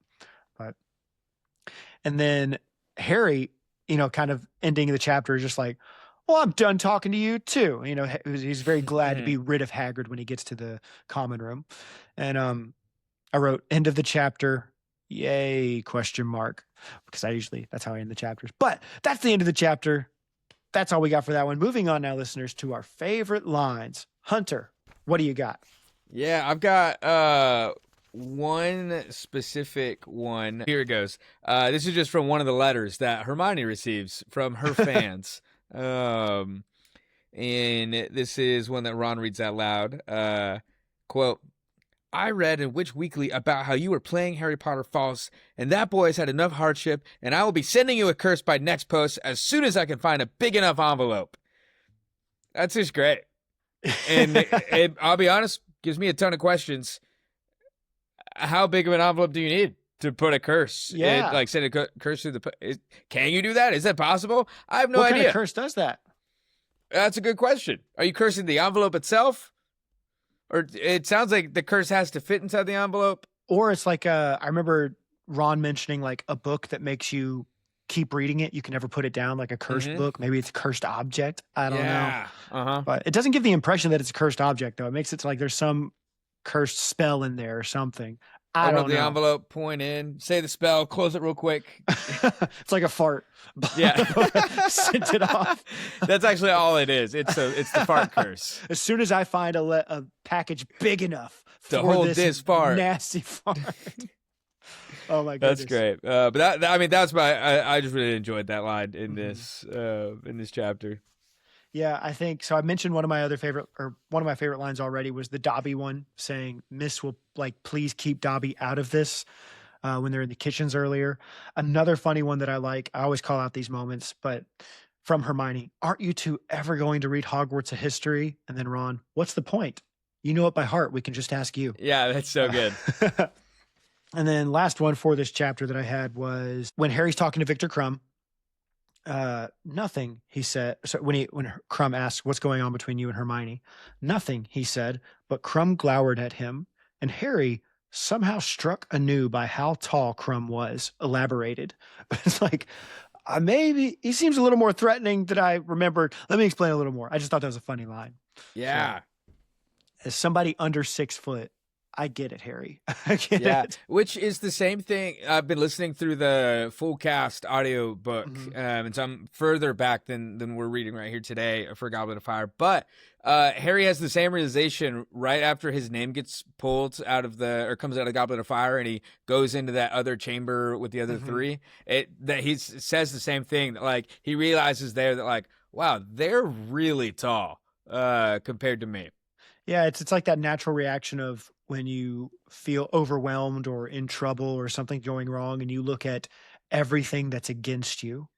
And then Harry, you know, kind of ending the chapter is just like, well, I'm done talking to you too. You know, he's very glad to be rid of Hagrid when he gets to the common room. And I wrote, end of the chapter, yay, ? Because that's how I end the chapters. But that's the end of the chapter. That's all we got for that one. Moving on now, listeners, to our favorite lines. Hunter, what do you got? Yeah, I've got one specific one. Here it goes. This is just from one of the letters that Hermione receives from her fans. And this is one that Ron reads out loud. Quote, I read in Witch Weekly about how you were playing Harry Potter false, and that boy has had enough hardship, and I will be sending you a curse by next post as soon as I can find a big enough envelope. That's just great. And I'll be honest, gives me a ton of questions. How big of an envelope do you need to put a curse? Yeah. Like send a curse through can you do that? Is that possible? I have no idea. What kind of curse does that? That's a good question. Are you cursing the envelope itself? Or it sounds like the curse has to fit inside the envelope. Or it's like, I remember Ron mentioning like a book that makes you keep reading it. You can never put it down, like a cursed book. Maybe it's a cursed object. I don't know. But it doesn't give the impression that it's a cursed object, though. It makes it like there's some cursed spell in there or something. I don't know. The envelope, point in, say the spell, close it real quick. It's like a fart. Yeah. Sent it off. That's actually all it is. It's the fart curse. As soon as I find a package big enough to for hold this fart. Nasty fart. Oh my goodness. That's great. But that's I just really enjoyed that line in this chapter. Yeah, I think so. I mentioned one of my favorite lines already was the Dobby one, saying Miss will like please keep Dobby out of this when they're in the kitchens earlier. Another funny one that I like, I always call out these moments, but from Hermione, aren't you two ever going to read Hogwarts: A History? And then Ron, what's the point? You know it by heart. We can just ask you. Yeah, that's so good. And then last one for this chapter that I had was when Harry's talking to Victor Crumb. Nothing, he said. So when Crumb asked, what's going on between you and Hermione? Nothing, he said, but Crumb glowered at him, and Harry, somehow struck anew by how tall Crumb was, elaborated. It's like, maybe he seems a little more threatening than I remembered. Let me explain a little more. I just thought that was a funny line. Yeah. So, as somebody under 6 foot, I get it, Harry. I get it. Which is the same thing. I've been listening through the full cast audio book, and so I'm further back than we're reading right here today for Goblet of Fire. But Harry has the same realization right after his name gets pulled out of comes out of the Goblet of Fire, and he goes into that other chamber with the other three. That he says the same thing. That like he realizes there that like, wow, they're really tall. compared to me. Yeah, it's like that natural reaction of when you feel overwhelmed or in trouble or something going wrong, and you look at everything that's against you.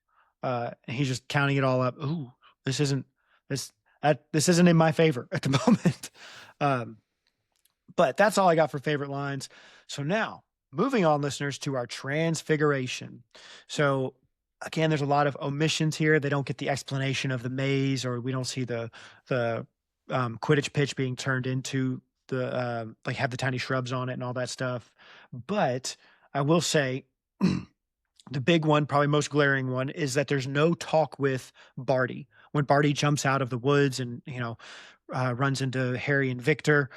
And he's just counting it all up. Ooh, this isn't this isn't in my favor at the moment. But that's all I got for favorite lines. So now, moving on, listeners, to our transfiguration. So again, there's a lot of omissions here. They don't get the explanation of the maze, or we don't see the Quidditch pitch being turned into the like have the tiny shrubs on it and all that stuff. But I will say the big one, probably most glaring one, is that there's no talk with Barty. When Barty jumps out of the woods and, runs into Harry and Victor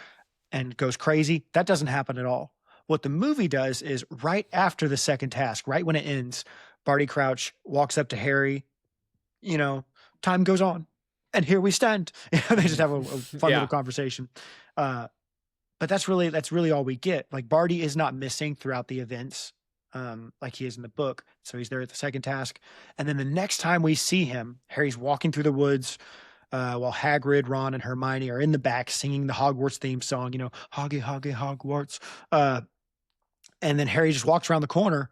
and goes crazy, that doesn't happen at all. What the movie does is right after the second task, right when it ends, Barty Crouch walks up to Harry, time goes on. And here we stand. They just have a fun little conversation. But that's really all we get. Like, Barty is not missing throughout the events, like he is in the book. So he's there at the second task. And then the next time we see him, Harry's walking through the woods, while Hagrid, Ron, and Hermione are in the back singing the Hogwarts theme song, Hoggy, Hoggy, Hogwarts. And then Harry just walks around the corner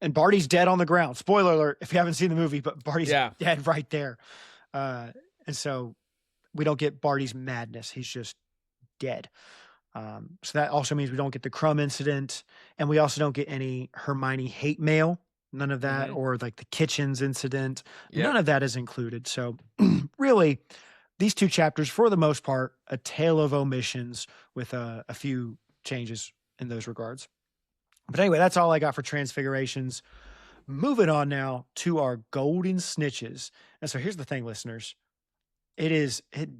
and Barty's dead on the ground. Spoiler alert if you haven't seen the movie, but Barty's dead right there. And so we don't get Barty's madness. He's just dead. So that also means we don't get the Crumb incident, and we also don't get any Hermione hate mail. None of that, or like the kitchens incident. Yep. None of that is included. So really, these two chapters, for the most part, a tale of omissions with a few changes in those regards. But anyway, that's all I got for Transfigurations. Moving on now to our golden snitches. And so here's the thing, listeners. It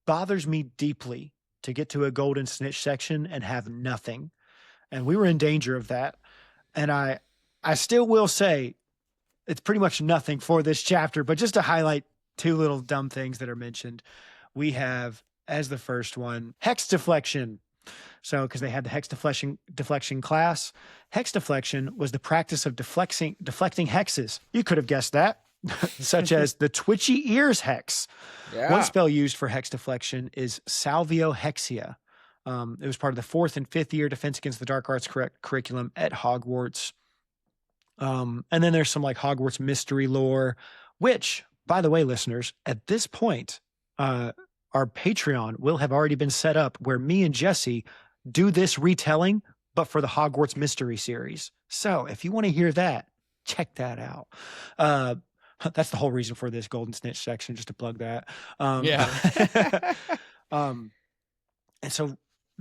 bothers me deeply to get to a golden snitch section and have nothing. And we were in danger of that. And I still will say it's pretty much nothing for this chapter, but just to highlight two little dumb things that are mentioned, we have, as the first one, hex deflection. So, because they had the hex deflection class, hex deflection was the practice of deflecting hexes. You could have guessed that, such as the twitchy ears hex. Yeah. One spell used for hex deflection is Salvio Hexia. It was part of the 4th and 5th year Defense Against the Dark Arts curriculum at Hogwarts. And then there's some like Hogwarts mystery lore, which, by the way, listeners, at this point, our Patreon will have already been set up where me and Jesse do this retelling, but for the Hogwarts mystery series. So if you want to hear that, check that out. That's the whole reason for this golden snitch section, just to plug that. And so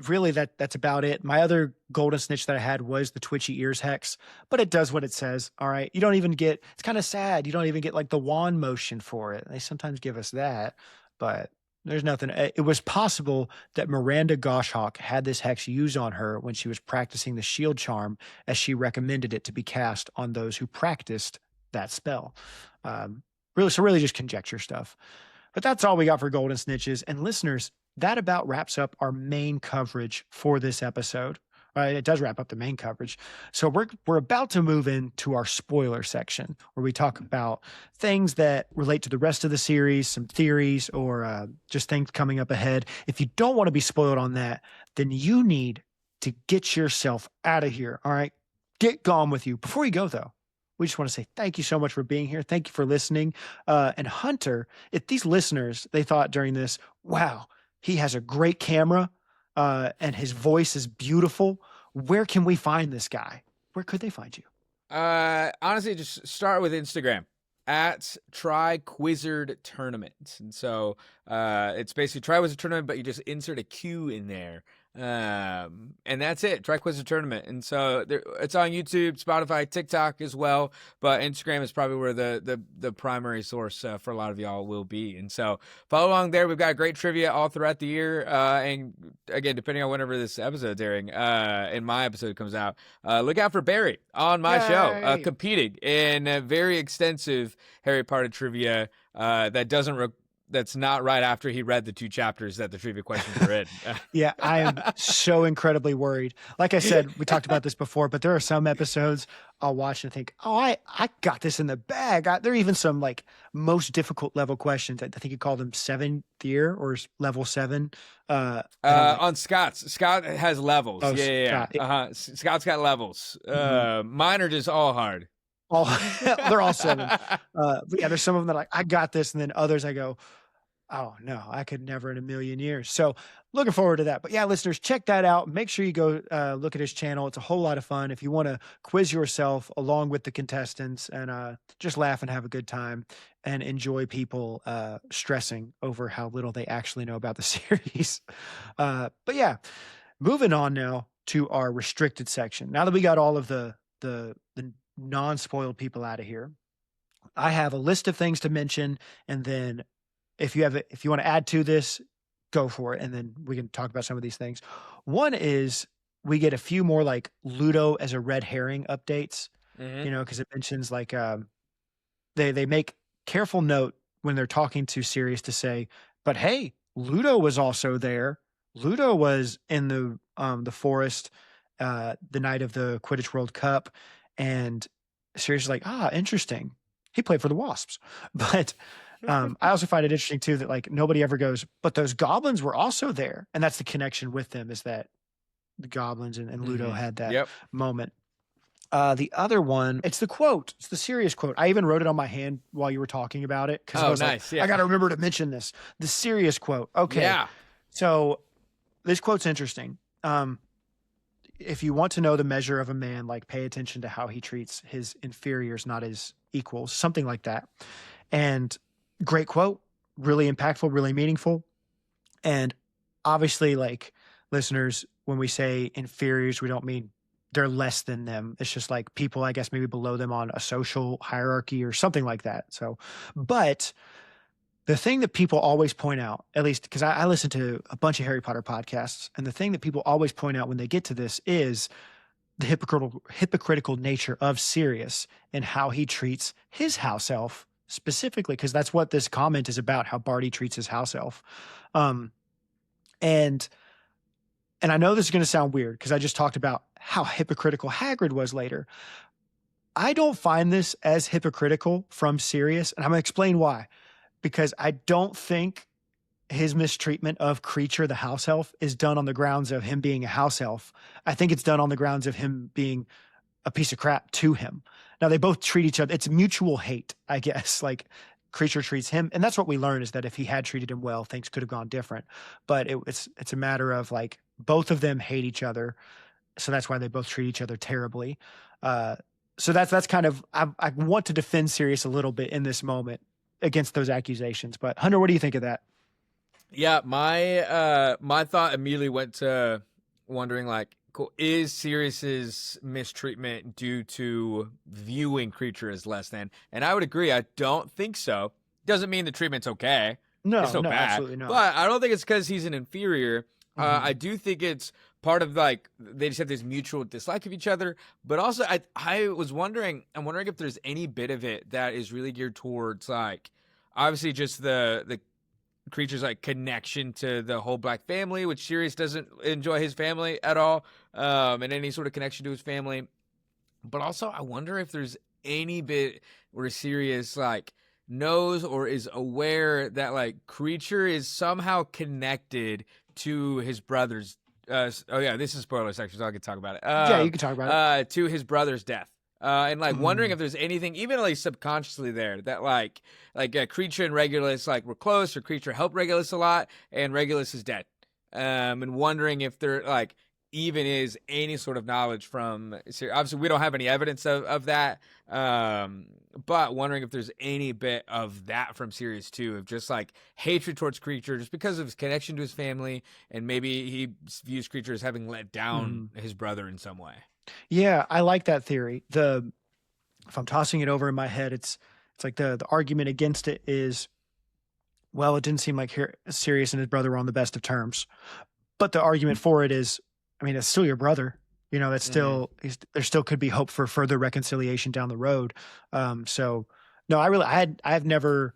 really that's about it. My other golden snitch that I had was the twitchy ears hex, but it does what it says. All right. You don't even get, it's kind of sad. You don't even get like the wand motion for it. They sometimes give us that, but there's nothing. It was possible that Miranda Goshawk had this hex used on her when she was practicing the shield charm, as she recommended it to be cast on those who practiced that spell. Really just conjecture stuff. But that's all we got for golden snitches. And listeners, that about wraps up our main coverage for this episode. It does wrap up the main coverage. So we're about to move into our spoiler section, where we talk about things that relate to the rest of the series, some theories, or just things coming up ahead. If you don't want to be spoiled on that, then you need to get yourself out of here. All right, get gone with you. Before you go, though, we just want to say thank you so much for being here. Thank you for listening. And Hunter, if these listeners, they thought during this, wow, he has a great camera, and his voice is beautiful. Where can we find this guy? Where could they find you? Honestly, just start with Instagram at TriQwizard Tournament. And so it's basically TriQwizard Tournament, but you just insert a Q in there. And that's it, TriQwizard Tournament. And so it's on YouTube, Spotify, TikTok as well, but Instagram is probably where the primary source for a lot of y'all will be. And so follow along there. We've got great trivia all throughout the year, and again, depending on whenever this episode's airing, and my episode comes out, look out for Barry on my show, competing in a very extensive Harry Potter trivia that doesn't that's not right after he read the 2 chapters that the trivia questions are in. Yeah, I am so incredibly worried. Like I said, we talked about this before, but there are some episodes I'll watch and think, oh, I got this in the bag. There are even some like most difficult level questions. I think you call them 7th year or level 7. On Scott's. Scott has levels. Oh, Yeah. Scott. Scott's got levels. Mine are just all hard. They're all 7. But yeah, there's some of them that I got this, and then others I go, oh no, I could never in a million years. So looking forward to that. But yeah, listeners, check that out. Make sure you go look at his channel. It's a whole lot of fun. If you want to quiz yourself along with the contestants and just laugh and have a good time and enjoy people stressing over how little they actually know about the series. But yeah, moving on now to our restricted section. Now that we got all of the non-spoiled people out of here, I have a list of things to mention, and then if you want to add to this, go for it, and then we can talk about some of these things. One is we get a few more like Ludo as a red herring updates, because it mentions like they make careful note when they're talking to Sirius to say, but hey, Ludo was also there. Ludo was in the forest the night of the Quidditch World Cup, and Sirius is like, interesting. He played for the Wasps. But I also find it interesting too that like nobody ever goes, but those goblins were also there. And that's the connection with them, is that the goblins and Ludo had that moment. The other one, it's the quote. It's the Sirius quote. I even wrote it on my hand while you were talking about it. Because I was nice. like, I got to remember to mention this. The Sirius quote. Okay. Yeah. So this quote's interesting. If you want to know the measure of a man, like pay attention to how he treats his inferiors, not his equals, something like that. And great quote, really impactful, really meaningful. And obviously, like listeners, when we say inferiors, we don't mean they're less than them. It's just like people, I guess, maybe below them on a social hierarchy or something like that. So, but the thing that people always point out, at least because I listen to a bunch of Harry Potter podcasts, and the thing that people always point out when they get to this is the hypocritical nature of Sirius and how he treats his house elf specifically, because that's what this comment is about, how Barty treats his house elf. And I know this is going to sound weird because I just talked about how hypocritical Hagrid was later. I don't find this as hypocritical from Sirius, and I'm going to explain why. Because I don't think his mistreatment of Creature, the house elf, is done on the grounds of him being a house elf. I think it's done on the grounds of him being a piece of crap to him. Now, they both treat each other. It's mutual hate, I guess. Like, Creature treats him. And that's what we learn, is that if he had treated him well, things could have gone different. But it's a matter of, like, both of them hate each other. So that's why they both treat each other terribly. So that's kind of, I want to defend Sirius a little bit in this moment against those accusations. But Hunter, what do you think of that? Yeah, my thought immediately went to wondering, like, cool, is Sirius's mistreatment due to viewing Creature as less than? And I would agree. I don't think so. Doesn't mean the treatment's okay. No, it's so bad. Absolutely not. But I don't think it's because he's an inferior. I do think it's part of, like, they just have this mutual dislike of each other. But also, I was wondering, I'm wondering if there's any bit of it that is really geared towards, like, obviously just the Creature's, like, connection to the whole Black family, which Sirius doesn't enjoy his family at all, and any sort of connection to his family. But also, I wonder if there's any bit where Sirius, like, knows or is aware that, like, Creature is somehow connected to his brother's this is spoiler section, so I can talk about it. Yeah, you can talk about it. To his brother's death. And, like, wondering if there's anything, even at least subconsciously there, that, like Creature and Regulus, like, were close, or Creature helped Regulus a lot, and Regulus is dead. And wondering if there, like, even is any sort of knowledge from Sirius. Obviously, we don't have any evidence of that, but wondering if there's any bit of that from Sirius too, of just, like, hatred towards Creature just because of his connection to his family, and maybe he views Creature as having let down his brother in some way. Yeah, I like that theory. If I'm tossing it over in my head, it's like the argument against it is, well, it didn't seem like Sirius and his brother were on the best of terms. But the argument for it is, I mean, it's still your brother. You know, that's still, there still could be hope for further reconciliation down the road. So no, I've never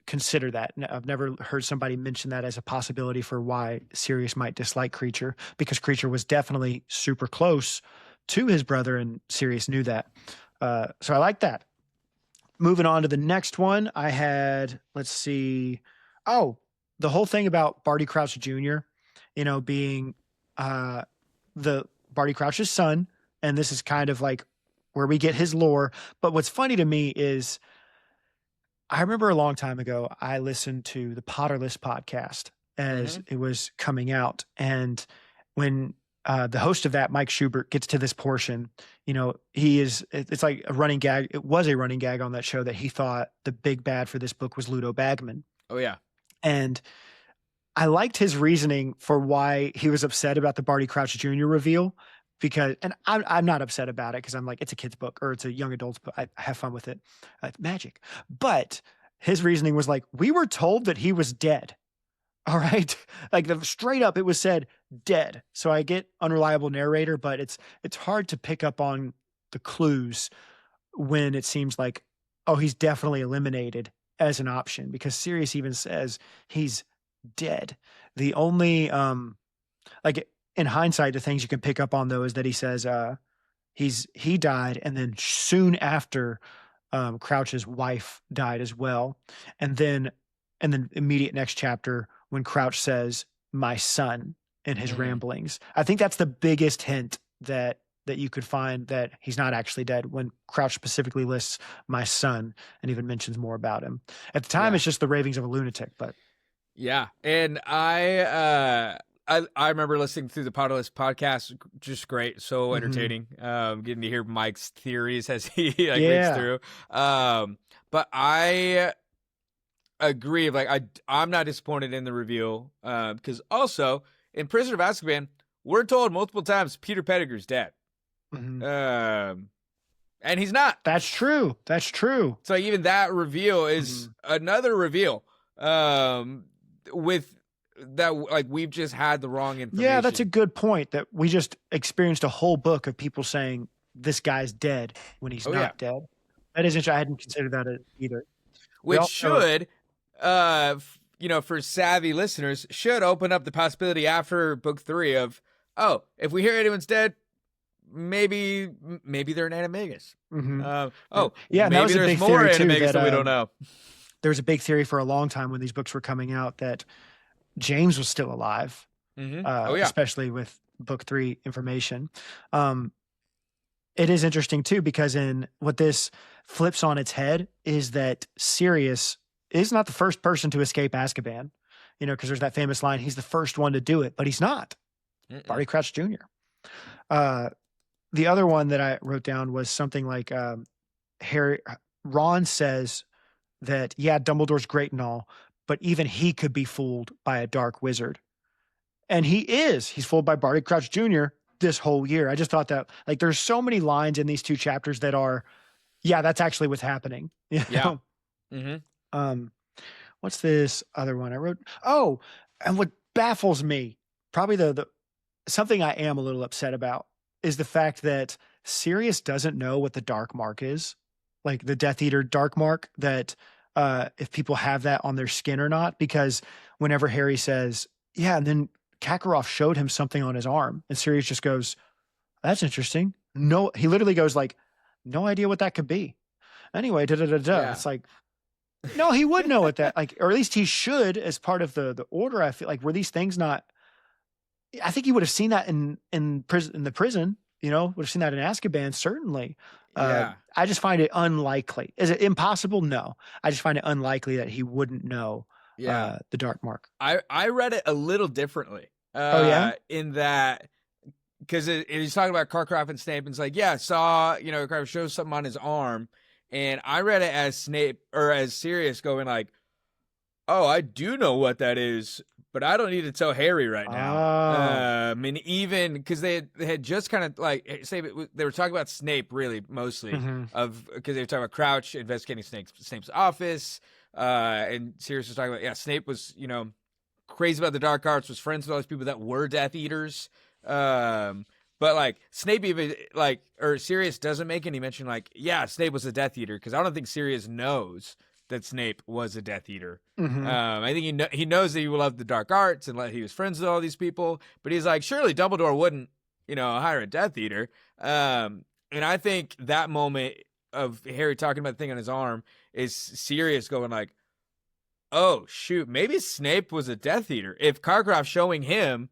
consider that. I've never heard somebody mention that as a possibility for why Sirius might dislike Creature, because Creature was definitely super close to his brother, and Sirius knew that. So I like that. Moving on to the next one, I had, let's see. Oh, the whole thing about Barty Crouch Jr., being the Barty Crouch's son. And this is kind of like where we get his lore. But what's funny to me is I remember a long time ago, I listened to the Potterless podcast as it was coming out. And when the host of that, Mike Schubert, gets to this portion, it's like a running gag. It was a running gag on that show that he thought the big bad for this book was Ludo Bagman. Oh, yeah. And I liked his reasoning for why he was upset about the Barty Crouch Jr. reveal, because, and I'm not upset about it because I'm like, it's a kid's book or it's a young adult's book. I have fun with it. It's magic. But his reasoning was like, we were told that he was dead. All right. Like straight up, it was said dead. So I get unreliable narrator, but it's hard to pick up on the clues when it seems like, oh, he's definitely eliminated as an option, because Sirius even says he's dead. The only, like in hindsight, the things you can pick up on though is that he says, he died. And then soon after, Crouch's wife died as well. And then immediate next chapter, when Crouch says, my son, in his ramblings. I think that's the biggest hint that you could find that he's not actually dead, when Crouch specifically lists my son and even mentions more about him. At the time, it's just the ravings of a lunatic, but. Yeah. And I remember listening through the Potterless podcast, just great. So entertaining. Getting to hear Mike's theories as he reads through. But I agree. Like I'm not disappointed in the reveal, because also in Prisoner of Azkaban, we're told multiple times Peter Pettigrew's dead. And he's not. That's true. So even that reveal is another reveal. With that, like, we've just had the wrong information. Yeah, that's a good point, that we just experienced a whole book of people saying this guy's dead when he's not dead. That is interesting. I hadn't considered that either. Which should, for savvy listeners, should open up the possibility after book 3 of, oh, if we hear anyone's dead, maybe they're an animagus. Maybe there's more animagus that we don't know. There was a big theory for a long time when these books were coming out that James was still alive, especially with book 3 information. It is interesting too, because in what this flips on its head is that Sirius is not the first person to escape Azkaban, because there's that famous line, he's the first one to do it, but he's not. Barty Crouch Jr. The other one that I wrote down was something like Ron says that, yeah, Dumbledore's great and all, but even he could be fooled by a dark wizard. And he's fooled by Barty Crouch Jr. this whole year. I just thought that, like, there's so many lines in these 2 chapters that are, yeah, that's actually what's happening. Yeah. What's this other one I wrote? Oh, and what baffles me, probably the something I am a little upset about, is the fact that Sirius doesn't know what the dark mark is, like the Death Eater dark mark, that if people have that on their skin or not, because whenever Harry says, yeah, and then Kakarot showed him something on his arm, and Sirius just goes, that's interesting. No, he literally goes like, no idea what that could be. Anyway, It's like, no, he would know what that, like, or at least he should, as part of the order. I feel like, were these things not, I think he would have seen that in the prison, would have seen that in Azkaban, certainly. I just find it unlikely. Is it impossible? No. I just find it unlikely that he wouldn't know the dark mark. I read it a little differently. In that, because he's talking about Karkaroff and Snape, and it's like, yeah, saw, Karkaroff shows something on his arm, and I read it as Snape, or as Sirius going like, oh, I do know what that is, but I don't need to tell Harry right now. And even because they had just kind of like, say they were talking about Snape really mostly, because they were talking about Crouch investigating Snape's office, and Sirius was talking about, Snape was crazy about the dark arts, was friends with all these people that were Death Eaters, but like Snape even or Sirius doesn't make any mention like, Snape was a Death Eater, because I don't think Sirius knows that Snape was a Death Eater. Mhm. I think he knows that he loved the dark arts and he was friends with all these people, but he's like, surely Dumbledore wouldn't, hire a Death Eater. And I think that moment of Harry talking about the thing on his arm is Sirius going like, oh shoot, maybe Snape was a Death Eater. If Karkaroff's showing him,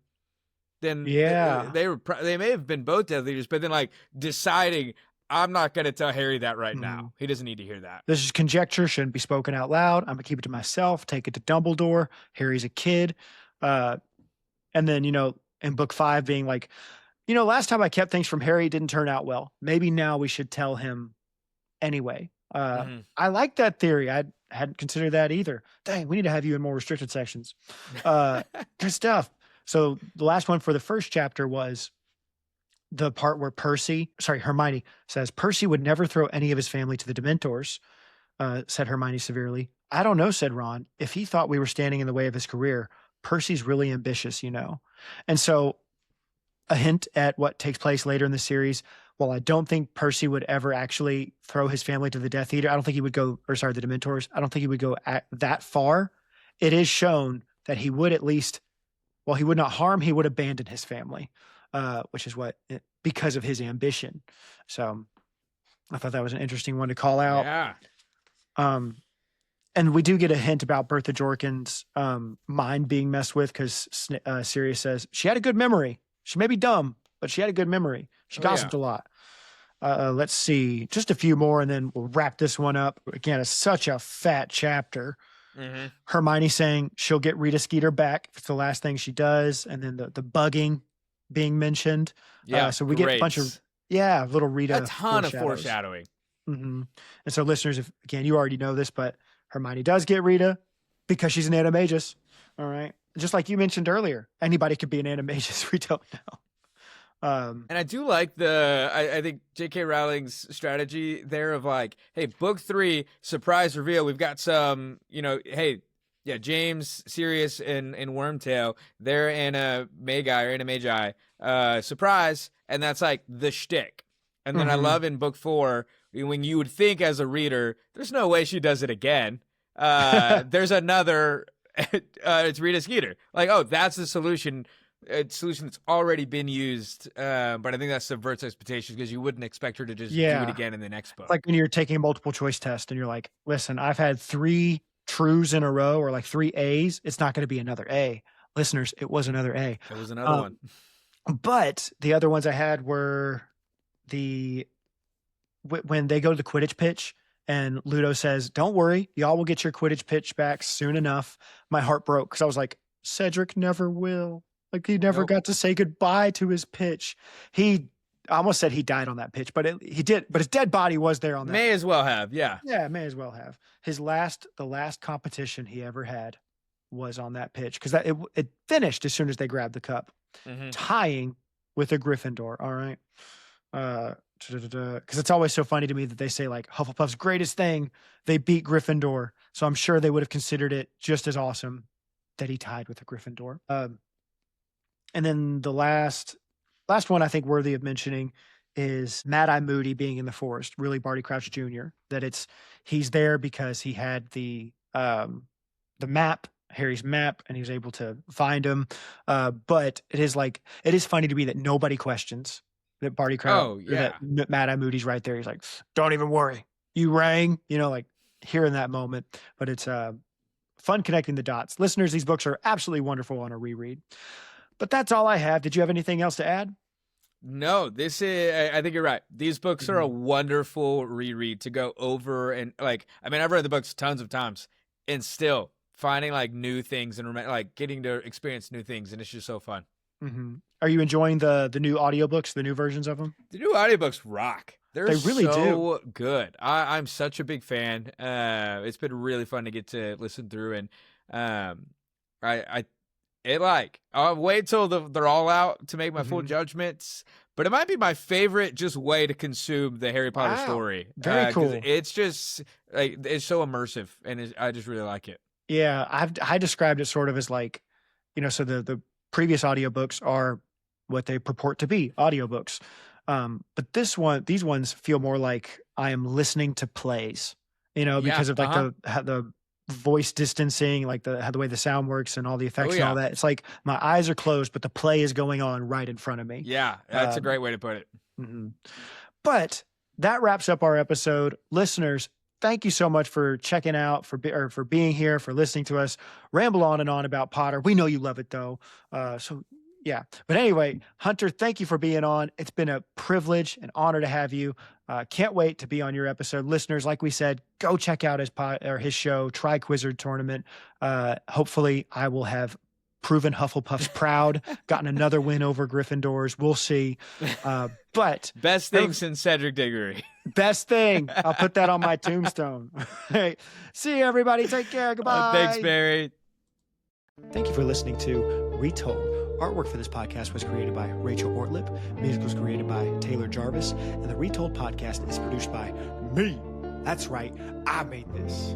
then they may have been both Death Eaters, but then deciding, I'm not going to tell Harry that right now. He doesn't need to hear that. This is conjecture, shouldn't be spoken out loud. I'm going to keep it to myself, take it to Dumbledore. Harry's a kid. And then, in book 5 being like, last time I kept things from Harry, it didn't turn out well. Maybe now we should tell him anyway. I like that theory. I hadn't considered that either. Dang, we need to have you in more restricted sections. Good stuff. So the last one for the first chapter was the part where Hermione says, Percy would never throw any of his family to the Dementors, said Hermione severely. I don't know, said Ron. If he thought we were standing in the way of his career, Percy's really ambitious, And so a hint at what takes place later in the series, while I don't think Percy would ever actually throw his family to the Death Eater, the Dementors, I don't think he would go that far. It is shown that he would at least, while he would not harm, he would abandon his family. Which is because of his ambition. So I thought that was an interesting one to call out. Yeah. And we do get a hint about Bertha Jorkins' mind being messed with because Sirius says she had a good memory. She may be dumb, but she had a good memory. She gossiped a lot. Let's see, just a few more, and then we'll wrap this one up. Again, it's such a fat chapter. Mm-hmm. Hermione saying she'll get Rita Skeeter back if it's the last thing she does, and then the bugging being mentioned. So we get a bunch of little Rita, a ton of foreshadowing. Mm-hmm. And so listeners, if again you already know this, but Hermione does get Rita because she's an animagus. All right, just like you mentioned earlier, anybody could be an animagus. We don't know. And I do like I think J.K. Rowling's strategy there of hey, book 3 surprise reveal. We've got some, James, Sirius, and Wormtail, they're in a Magi, surprise, and that's the shtick. And then I love in book 4, when you would think as a reader, there's no way she does it again. There's another, it's Rita Skeeter. That's the solution. A solution that's already been used, but I think that subverts expectations because you wouldn't expect her to just do it again in the next book. Like when you're taking a multiple choice test and you're like, listen, I've had 3 trues in a row or 3 A's. It's not going to be another A. Listeners, it was another A. It was another one. But the other ones I had were when they go to the Quidditch pitch and Ludo says, don't worry, y'all will get your Quidditch pitch back soon enough. My heart broke because I was like, Cedric never will. He never got to say goodbye to his pitch. I almost said he died on that pitch, but he did. But his dead body was there on that. May as well have, yeah. Yeah, may as well have. The last competition he ever had was on that pitch because it finished as soon as they grabbed the cup, tying with a Gryffindor. All right, because it's always so funny to me that they say Hufflepuff's greatest thing, they beat Gryffindor. So I'm sure they would have considered it just as awesome that he tied with a Gryffindor. And then the last one I think worthy of mentioning is Mad-Eye Moody being in the forest, really Barty Crouch Jr., that he's there because he had the map, Harry's map, and he was able to find him. But it is funny to me that nobody questions that Barty Crouch, that Mad-Eye Moody's right there. He's like, don't even worry. You rang, here in that moment. But it's fun connecting the dots. Listeners, these books are absolutely wonderful on a reread. But that's all I have. Did you have anything else to add? No, I think you're right. These books are a wonderful reread to go over and I've read the books tons of times and still finding new things and getting to experience new things, and it's just so fun. Mm-hmm. Are you enjoying the new audiobooks, the new versions of them? The new audiobooks rock. They really do good. I'm such a big fan. It's been really fun to get to listen through, and I'll wait till they're all out to make my full judgments, but it might be my favorite just way to consume the Harry Potter story. Very cool. It's just it's so immersive, and I just really like it. Yeah, I described it sort of as so the previous audiobooks are what they purport to be, audiobooks. But these ones feel more like I am listening to plays because of like uh-huh. the voice distancing, like the way the sound works and all the effects and all yeah. that. It's like my eyes are closed, but the play is going on right in front of me. Yeah, that's a great way to put it. Mhm. But that wraps up our episode. Listeners, thank you so much for checking out, for being here, for listening to us ramble on and on about Potter. We know you love it though. So yeah. But anyway, Hunter, thank you for being on. It's been a privilege and honor to have you. Can't wait to be on your episode. Listeners, like we said, go check out his show, TriQwizard Tournament. Hopefully I will have proven Hufflepuff's proud, gotten another win over Gryffindors. We'll see. But Best thing since Cedric Diggory. best thing. I'll put that on my tombstone. Hey, see you, everybody. Take care. Goodbye. Thanks, Barry. Thank you for listening to Retold. Artwork for this podcast was created by Rachel Ortlip. Music was created by Taylor Jarvis. And the Retold podcast is produced by me. That's right. I made this.